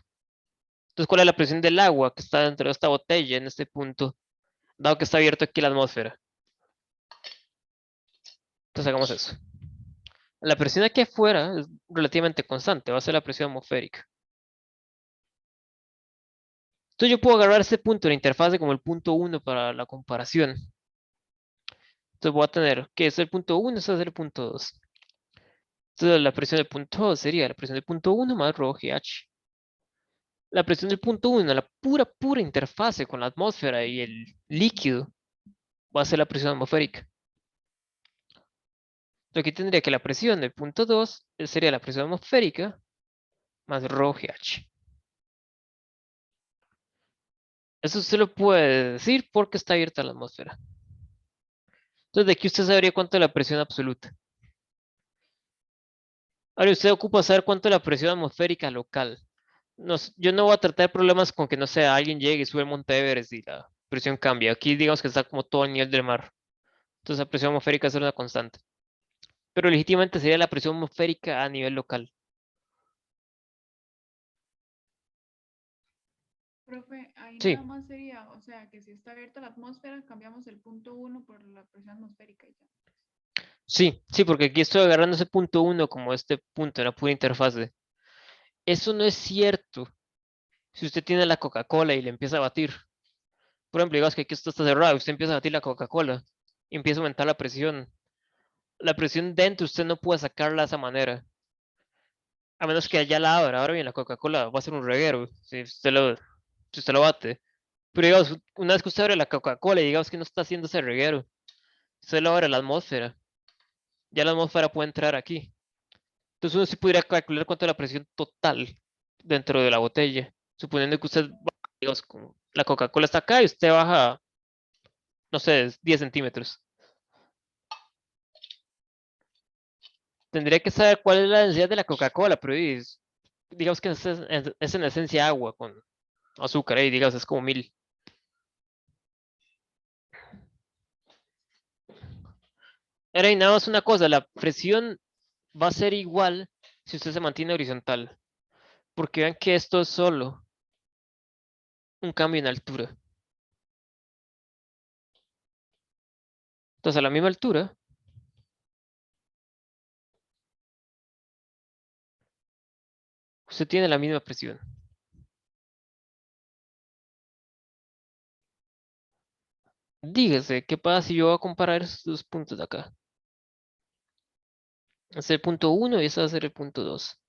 Entonces, ¿cuál es la presión del agua que está dentro de esta botella en este punto, dado que está abierto aquí la atmósfera? Entonces, hagamos eso. La presión aquí afuera es relativamente constante, va a ser la presión atmosférica. Entonces, yo puedo agarrar este punto de la interfaz como el punto 1 para la comparación. Entonces, voy a tener que es el punto 1, este es el punto 2. Entonces, la presión del punto 2 sería la presión del punto 1 más rho GH. La presión del punto 1, la pura interfase con la atmósfera y el líquido, va a ser la presión atmosférica. Entonces aquí tendría que la presión del punto 2 sería la presión atmosférica más rho GH. Eso se lo puede decir porque está abierta la atmósfera. Entonces de aquí usted sabría cuánto es la presión absoluta. Ahora usted ocupa saber cuánto es la presión atmosférica local. Yo no voy a tratar problemas con que no sea alguien llegue y sube el Monte Everest y la presión cambia. Aquí digamos que está como todo el nivel del mar. Entonces la presión atmosférica es una constante. Pero legítimamente sería la presión atmosférica a nivel local. Profe, ahí Sí, nada más sería, o sea, que si está abierta la atmósfera, cambiamos el punto 1 por la presión atmosférica y ya. Sí, sí, porque aquí estoy agarrando ese punto 1 como este punto en la pura interfase. Eso no es cierto si usted tiene la Coca-Cola y le empieza a batir. Por ejemplo, digamos que aquí esto está cerrado, usted empieza a batir la Coca-Cola y empieza a aumentar la presión. La presión dentro usted no puede sacarla de esa manera. A menos que allá la abra. Ahora bien, la Coca-Cola va a ser un reguero si usted lo bate. Pero digamos, una vez que usted abre la Coca-Cola y digamos que no está haciendo ese reguero, usted lo abre a la atmósfera. Ya la atmósfera puede entrar aquí. Entonces uno sí podría calcular cuánto es la presión total dentro de la botella. Suponiendo que usted, digamos, la Coca-Cola está acá y usted baja, no sé, 10 centímetros. Tendría que saber cuál es la densidad de la Coca-Cola, pero digamos que es en esencia agua con azúcar, y digamos, es como 1000. Ahora, y nada más una cosa, la presión va a ser igual si usted se mantiene horizontal. Porque vean que esto es solo un cambio en altura. Entonces, a la misma altura, usted tiene la misma presión. Dígase, ¿qué pasa si yo voy a comparar esos dos puntos de acá? Este es el punto 1 y este va a ser el punto 2.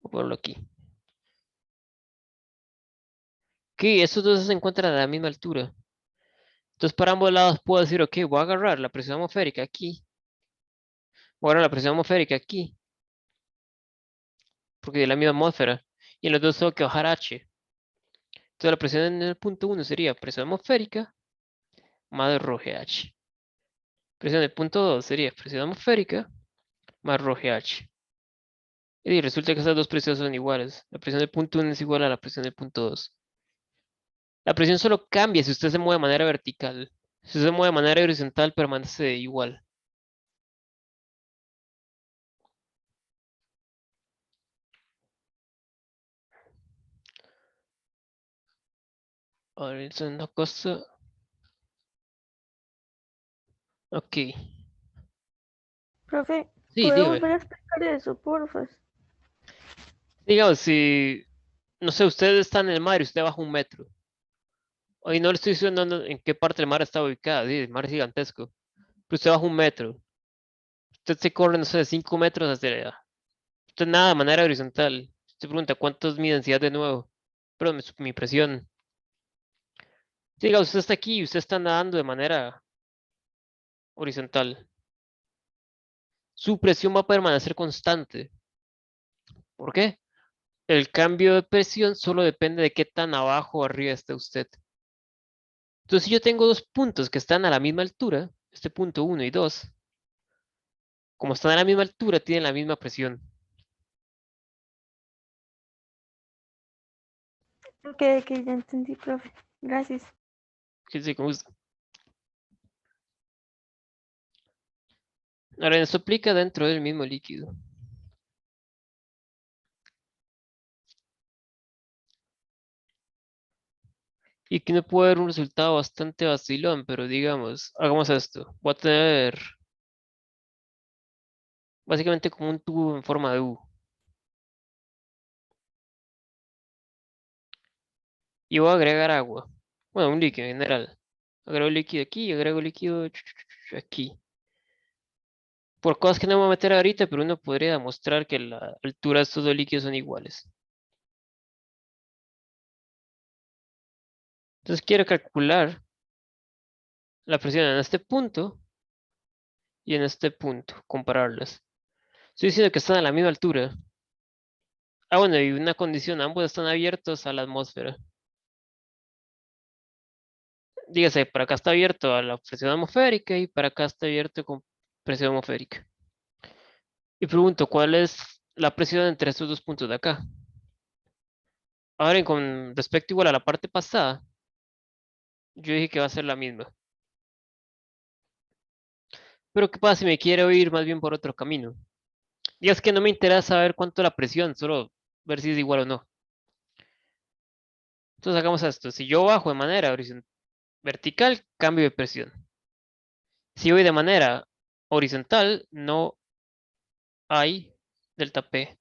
Voy a ponerlo aquí. Ok, estos dos se encuentran a la misma altura. Entonces, para ambos lados puedo decir, ok, voy a agarrar la presión atmosférica aquí. Voy a agarrar la presión atmosférica aquí. Porque de la misma atmósfera. Y en los dos tengo que bajar H. Entonces, la presión en el punto 1 sería presión atmosférica más rho GH. Presión del punto 2 sería presión atmosférica más rho GH. Y resulta que esas dos presiones son iguales. La presión del punto 1 es igual a la presión del punto 2. La presión solo cambia si usted se mueve de manera vertical. Si usted se mueve de manera horizontal, permanece igual. Ahora, eso es una cosa. Ok. Profe, Sí, ¿puede dígame. volver a explicar eso, porfa? Digamos, si, no sé, usted está en el mar y usted baja 1 metro. Hoy no le estoy diciendo en qué parte del mar está ubicada. Sí, el mar es gigantesco. Pero usted baja 1 metro. Usted se corre, no sé, 5 metros hacia allá. Usted nada de manera horizontal. Usted pregunta cuánto es mi densidad de nuevo. Perdón, mi presión. Diga, usted está aquí y usted está nadando de manera horizontal. Su presión va a permanecer constante. ¿Por qué? El cambio de presión solo depende de qué tan abajo o arriba esté usted. Entonces, si yo tengo dos puntos que están a la misma altura, este punto 1 y 2, como están a la misma altura, tienen la misma presión. Ok, ok, ya entendí, profe. Gracias. Fíjense cómo ahora, esto aplica dentro del mismo líquido. Y aquí no puede haber un resultado bastante vacilón, pero digamos, hagamos esto. Voy a tener básicamente como un tubo en forma de U. Y voy a agregar agua. Bueno, un líquido en general. Agrego líquido aquí y agrego líquido aquí. Por cosas que no me voy a meter ahorita, pero uno podría demostrar que la altura de estos dos líquidos son iguales. Entonces quiero calcular la presión en este punto y en este punto, compararlas. Estoy diciendo que están a la misma altura. Ah, bueno, y una condición, ambos están abiertos a la atmósfera. Dígase, para acá está abierto a la presión atmosférica y para acá está abierto con presión atmosférica. Y pregunto, ¿cuál es la presión entre estos dos puntos de acá? Ahora, con respecto igual a la parte pasada, yo dije que va a ser la misma. Pero ¿qué pasa si me quiero ir más bien por otro camino? Y es que no me interesa saber cuánto es la presión, solo ver si es igual o no. Entonces hagamos esto. Si yo bajo de manera vertical, cambio de presión. Si voy de manera horizontal, no hay delta P.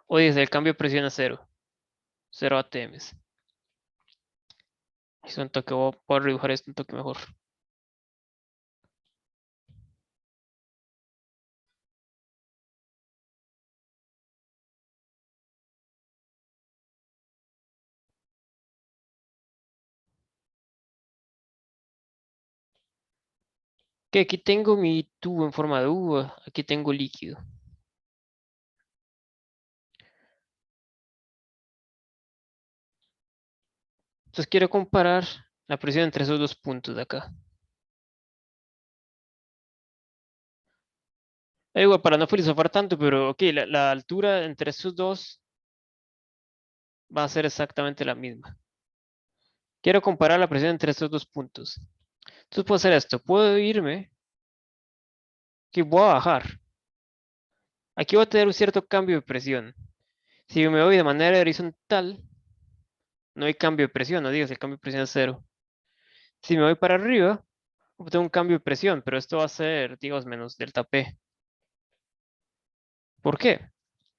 O dice el cambio de presión a 0. 0 ATMs. Es un toque, voy a dibujar esto un toque mejor. Que aquí tengo mi tubo en forma de uva, aquí tengo líquido. Entonces quiero comparar la presión entre esos dos puntos de acá. Igual, para no filosofar tanto, pero ok, la altura entre esos dos va a ser exactamente la misma. Quiero comparar la presión entre estos dos puntos. Entonces puedo hacer esto, puedo irme, que voy a bajar. Aquí voy a tener un cierto cambio de presión. Si me voy de manera horizontal, no hay cambio de presión, no digas el cambio de presión es 0. Si me voy para arriba, obtengo un cambio de presión, pero esto va a ser, digamos, menos delta P. ¿Por qué?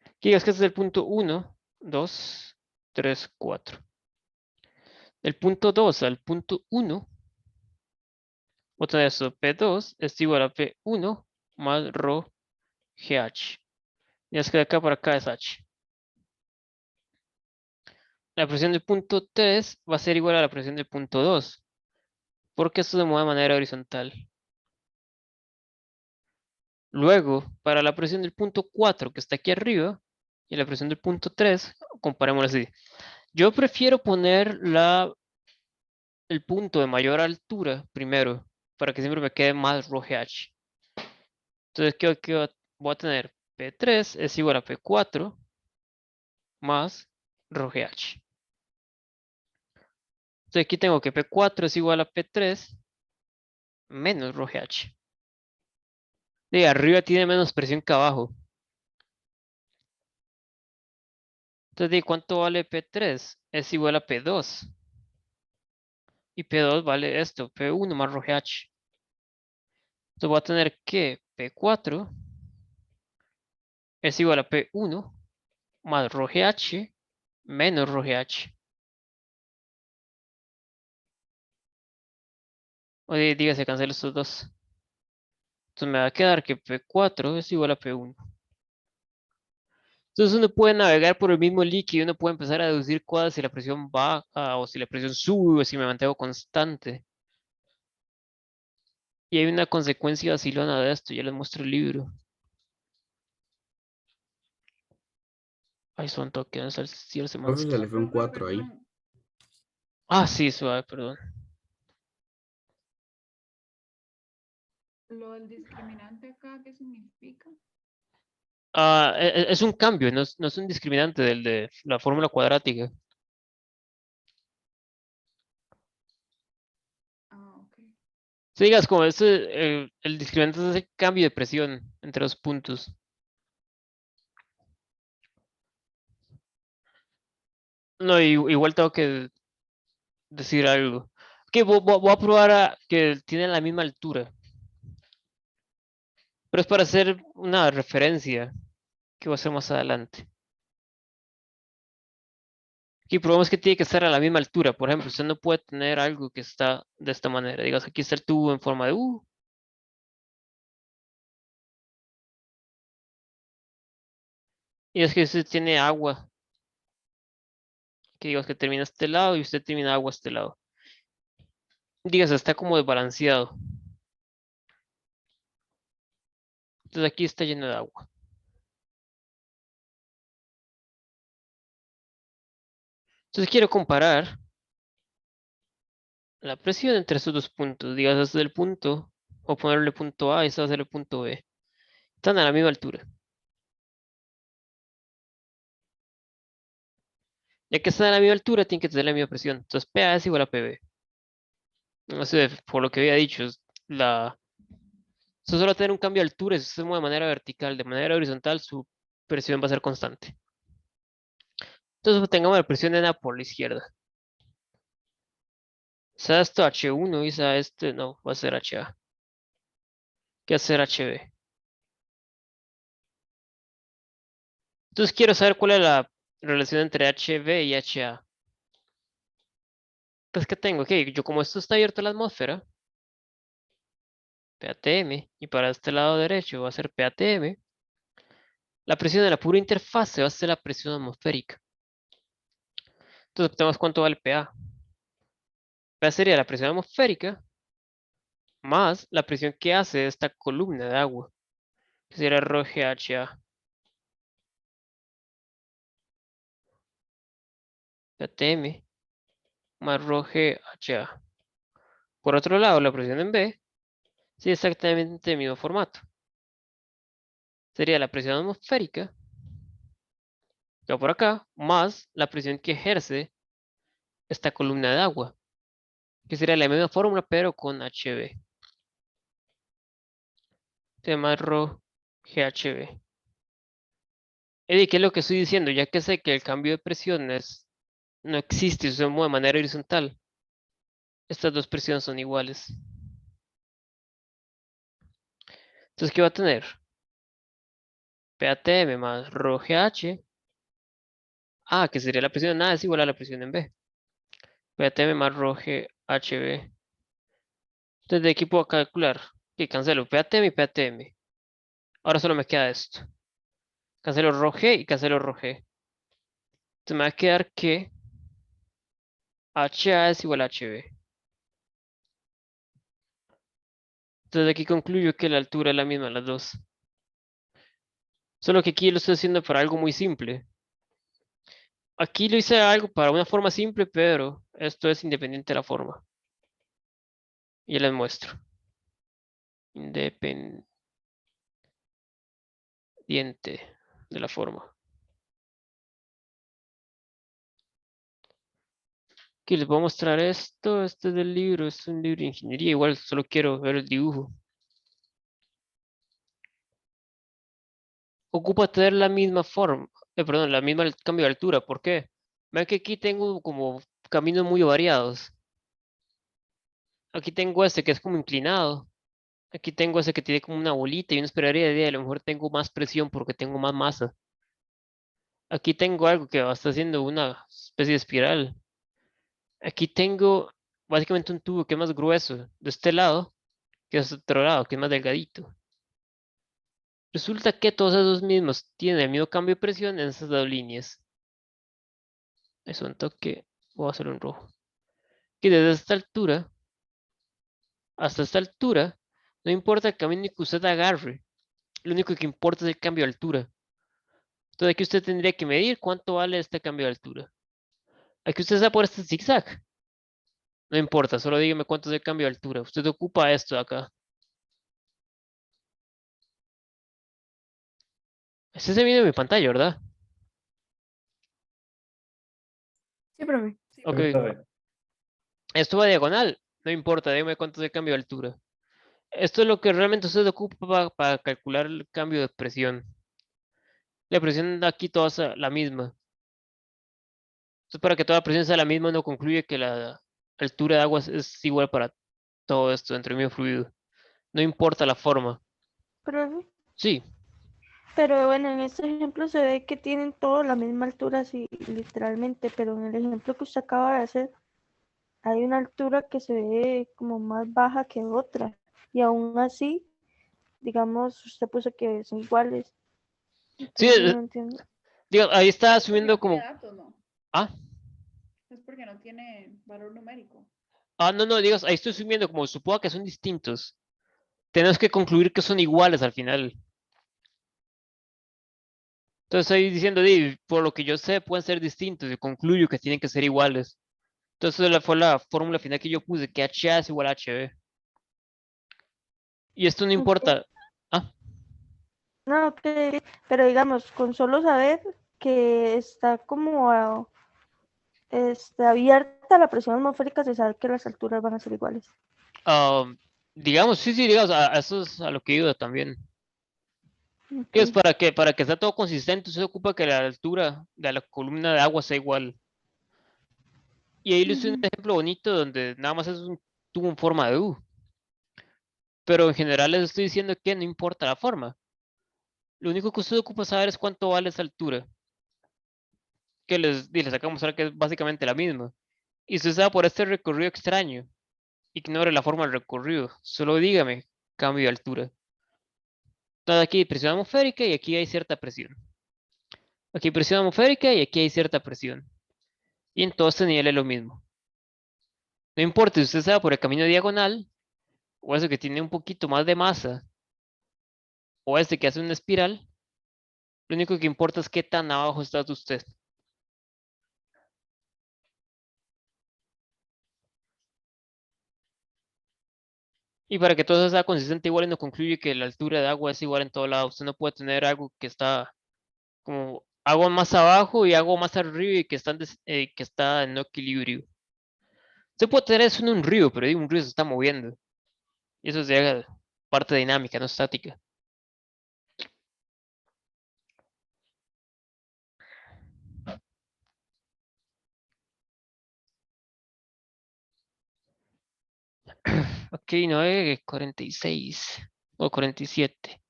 Aquí digas que este es el punto 1, 2, 3, 4. Del punto 2 al punto 1, voy a tener esto, P2 es igual a P1 más rho GH. Y es que de acá para acá es H. La presión del punto 3 va a ser igual a la presión del punto 2, porque esto se mueve de manera horizontal. Luego, para la presión del punto 4 que está aquí arriba, y la presión del punto 3, comparémoslo así. Yo prefiero poner el punto de mayor altura primero, para que siempre me quede más rho GH. Entonces, ¿qué voy a tener? P3 es igual a P4 más rho GH. Entonces aquí tengo que P4 es igual a P3 menos rho GH. De arriba tiene menos presión que abajo. Entonces, ¿de cuánto vale P3? Es igual a P2. Y P2 vale esto, P1 más rho GH. Entonces voy a tener que P4 es igual a P1 más rho GH menos rho GH. O dígase, cancelo estos dos. Entonces me va a quedar que P4 es igual a P1. Entonces uno puede navegar por el mismo líquido, uno puede empezar a deducir cuál si la presión baja o si la presión sube o si me mantengo constante. Y hay una consecuencia vacilona de esto, ya les muestro el libro. Ay, son toque, ¿dónde está el cielo se Profe, se le fue un Profe, 4 ahí. perdón, Ah, sí, suave, perdón. lo del discriminante acá, ¿qué significa? Es un cambio, no es un discriminante del de la fórmula cuadrática. Ah, ok. Si digas como el discriminante es el cambio de presión entre los puntos. No, igual tengo que decir algo. Que voy a probar que tienen la misma altura. Pero es para hacer una referencia que voy a hacer más adelante. Aquí probamos que tiene que estar a la misma altura. Por ejemplo, usted no puede tener algo que está de esta manera. Digas, aquí está el tubo en forma de U. Y es que usted tiene agua. Que digas que termina a este lado y usted termina agua a este lado. Digas, está como desbalanceado. Entonces aquí está lleno de agua. Entonces quiero comparar la presión entre estos dos puntos. Digas, este es el punto, o ponerle punto A y este va a ser el punto B. Están a la misma altura. Ya que están a la misma altura, tienen que tener la misma presión. Entonces PA es igual a PB. No sé, por lo que había dicho, eso solo va a tener un cambio de altura, si se mueve de manera vertical, de manera horizontal, su presión va a ser constante. Entonces tengamos la presión en A por la izquierda. Sea esto H1 y sea este, no, va a ser HA. que hacer HB. Entonces quiero saber cuál es la relación entre HB y HA. Pues que tengo, ok, yo como esto está abierto a la atmósfera, PATM, y para este lado derecho va a ser PATM, la presión de la pura interfase va a ser la presión atmosférica. Entonces tenemos cuánto vale PA. PA sería la presión atmosférica más la presión que hace esta columna de agua, que sería ρGHA. PATM más ρGHA. Por otro lado, la presión en B sigue exactamente el mismo formato. Sería la presión atmosférica, que va por acá, más la presión que ejerce esta columna de agua, que sería la misma fórmula, pero con HB. Se llama ρGHB. Eddie, ¿qué es lo que estoy diciendo? Ya que sé que el cambio de presión no existe, se mueve de manera horizontal. Estas dos presiones son iguales. Entonces, ¿qué va a tener? PATM más ρGH. Ah, que sería la presión en A es igual a la presión en B. PATM más ρGHB. Entonces, de aquí puedo calcular. Que cancelo PATM y PATM. Ahora solo me queda esto. Cancelo ρG y cancelo ρG. Entonces me va a quedar que HA es igual a HB. Entonces de aquí concluyo que la altura es la misma en las dos. Solo que aquí lo estoy haciendo para algo muy simple. Aquí lo hice algo para una forma simple, pero esto es independiente de la forma. Y les muestro. Independiente de la forma. Aquí les voy a mostrar esto. Este es del libro, es un libro de ingeniería. Igual solo quiero ver el dibujo. Ocupa tener la misma forma, perdón, la misma cambio de altura. ¿Por qué? Vean que aquí tengo como caminos muy variados. Aquí tengo este que es como inclinado. Aquí tengo ese que tiene como una bolita y uno esperaría de a lo mejor tengo más presión porque tengo más masa. Aquí tengo algo que va a estar haciendo una especie de espiral. Aquí tengo básicamente un tubo que es más grueso de este lado que es otro lado que es más delgadito. Resulta que todos esos mismos tienen el mismo cambio de presión en esas dos líneas. Eso un toque, voy a hacerlo en rojo. Que desde esta altura hasta esta altura, no importa el camino que usted agarre, lo único que importa es el cambio de altura. Entonces aquí usted tendría que medir cuánto vale este cambio de altura. Aquí usted está por este zigzag. No importa, solo dígame cuánto es el cambio de altura. Usted ocupa esto de acá. Este se viene en mi pantalla, ¿verdad? Sí, profe. Ok. Esto va diagonal. No importa, dígame cuánto es el cambio de altura. Esto es lo que realmente usted ocupa para calcular el cambio de presión. La presión aquí toda es la misma. Entonces, para que toda la presión sea la misma, uno concluye que la altura de agua es igual para todo esto dentro del mismo fluido. No importa la forma. Profe, Sí, pero bueno, en este ejemplo se ve que tienen todos la misma altura, así literalmente, pero en el ejemplo que usted acaba de hacer, hay una altura que se ve como más baja que otra, y aún así, digamos, usted puso que son iguales. sí, Entonces no entiendo. digo, ahí está Es porque asumiendo no tiene como. datos, ¿no? Ah, Es porque no tiene valor numérico. no, digo, ahí estoy asumiendo como supongo que son distintos. Tenemos que concluir que son iguales al final. Entonces estoy diciendo, por lo que yo sé, pueden ser distintos y concluyo que tienen que ser iguales. Entonces fue la fórmula final que yo puse, que HA es igual a HB. Y esto no Ok. importa. Ah, No, ok, pero digamos, con solo saber que está como abierta la presión atmosférica, se sabe que las alturas van a ser iguales. digamos, sí, digamos, a eso es a lo que iba también. Ok. Es para que sea todo consistente, se ocupa que la altura de la columna de agua sea igual. Y ahí le hice un Ujú. ejemplo bonito donde nada más es un tubo en forma de U. Pero en general les estoy diciendo que no importa la forma. Lo único que usted ocupa saber es cuánto vale esa altura. Que les sacamos ahora que es básicamente la misma. Y usted sabe por este recorrido extraño. Ignore la forma del recorrido. Solo dígame cambio de altura. Entonces aquí hay presión atmosférica y aquí hay cierta presión. Aquí hay presión atmosférica y aquí hay cierta presión. Y en todo este nivel es lo mismo. No importa si usted se va por el camino diagonal, o ese que tiene un poquito más de masa, o este que hace una espiral, lo único que importa es qué tan abajo está usted. Y para que todo eso sea consistente igual y no concluye que la altura de agua es igual en todo lado. Usted no puede tener algo que está como agua más abajo y agua más arriba y que está en no equilibrio. Usted puede tener eso en un río, pero digo, un río se está moviendo. Y eso es ya parte dinámica, no estática. Ok, 9:46 o 47.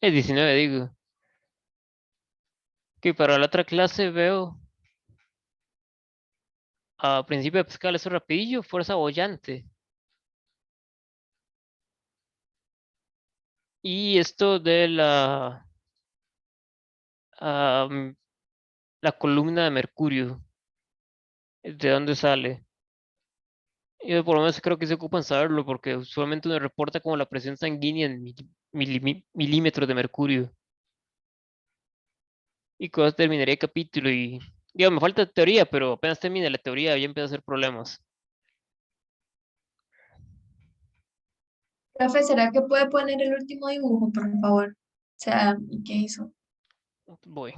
Es 19, digo. Que para la otra clase veo a principio de pescar eso rapidillo, fuerza bollante. Y esto de am, la columna de mercurio. ¿De dónde sale? Yo por lo menos creo que se ocupan saberlo porque usualmente uno reporta como la presión sanguínea en milímetros de mercurio. Y con eso terminaría el capítulo y digo, me falta teoría, pero apenas termine la teoría ya empieza a hacer problemas. Profe, ¿será que puede poner el último dibujo, por favor? O sea, ¿y qué hizo? Voy.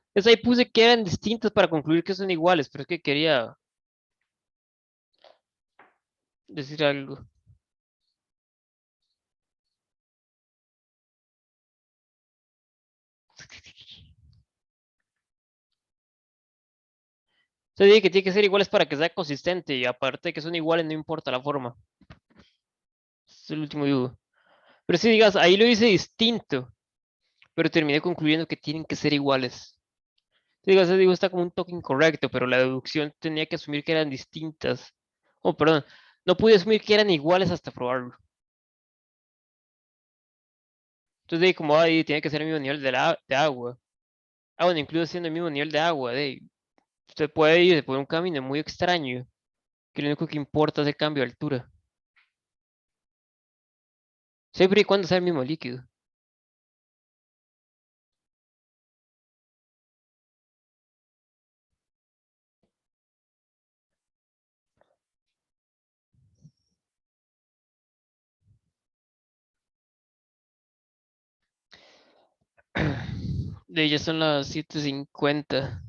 Entonces ahí puse que eran distintas para concluir que son iguales, pero es que quería decir algo. Se dice que tiene que ser iguales para que sea consistente y aparte de que son iguales no importa la forma. Es el último dibujo. Pero si digas, ahí lo hice distinto, pero terminé concluyendo que tienen que ser iguales. Si digas, ese dibujo está como un toque incorrecto, pero la deducción tenía que asumir que eran distintas. Oh, perdón, no pude asumir que eran iguales hasta probarlo. Entonces, de ahí, como ahí tiene que ser el mismo nivel de agua. Ah, bueno, incluso siendo el mismo nivel de agua, usted puede ir por un camino muy extraño, que lo único que importa es el cambio de altura. Siempre y cuando sea el mismo líquido. De ya son las 7:50.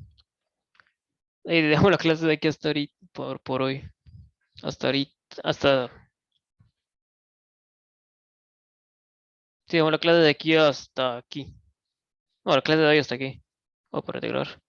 Dejamos la clase de aquí hasta ahorita, por hoy. Hasta ahorita, hasta... Sí, dejamos la clase de aquí hasta aquí. No, la clase de hoy hasta aquí. Oh, para grabar.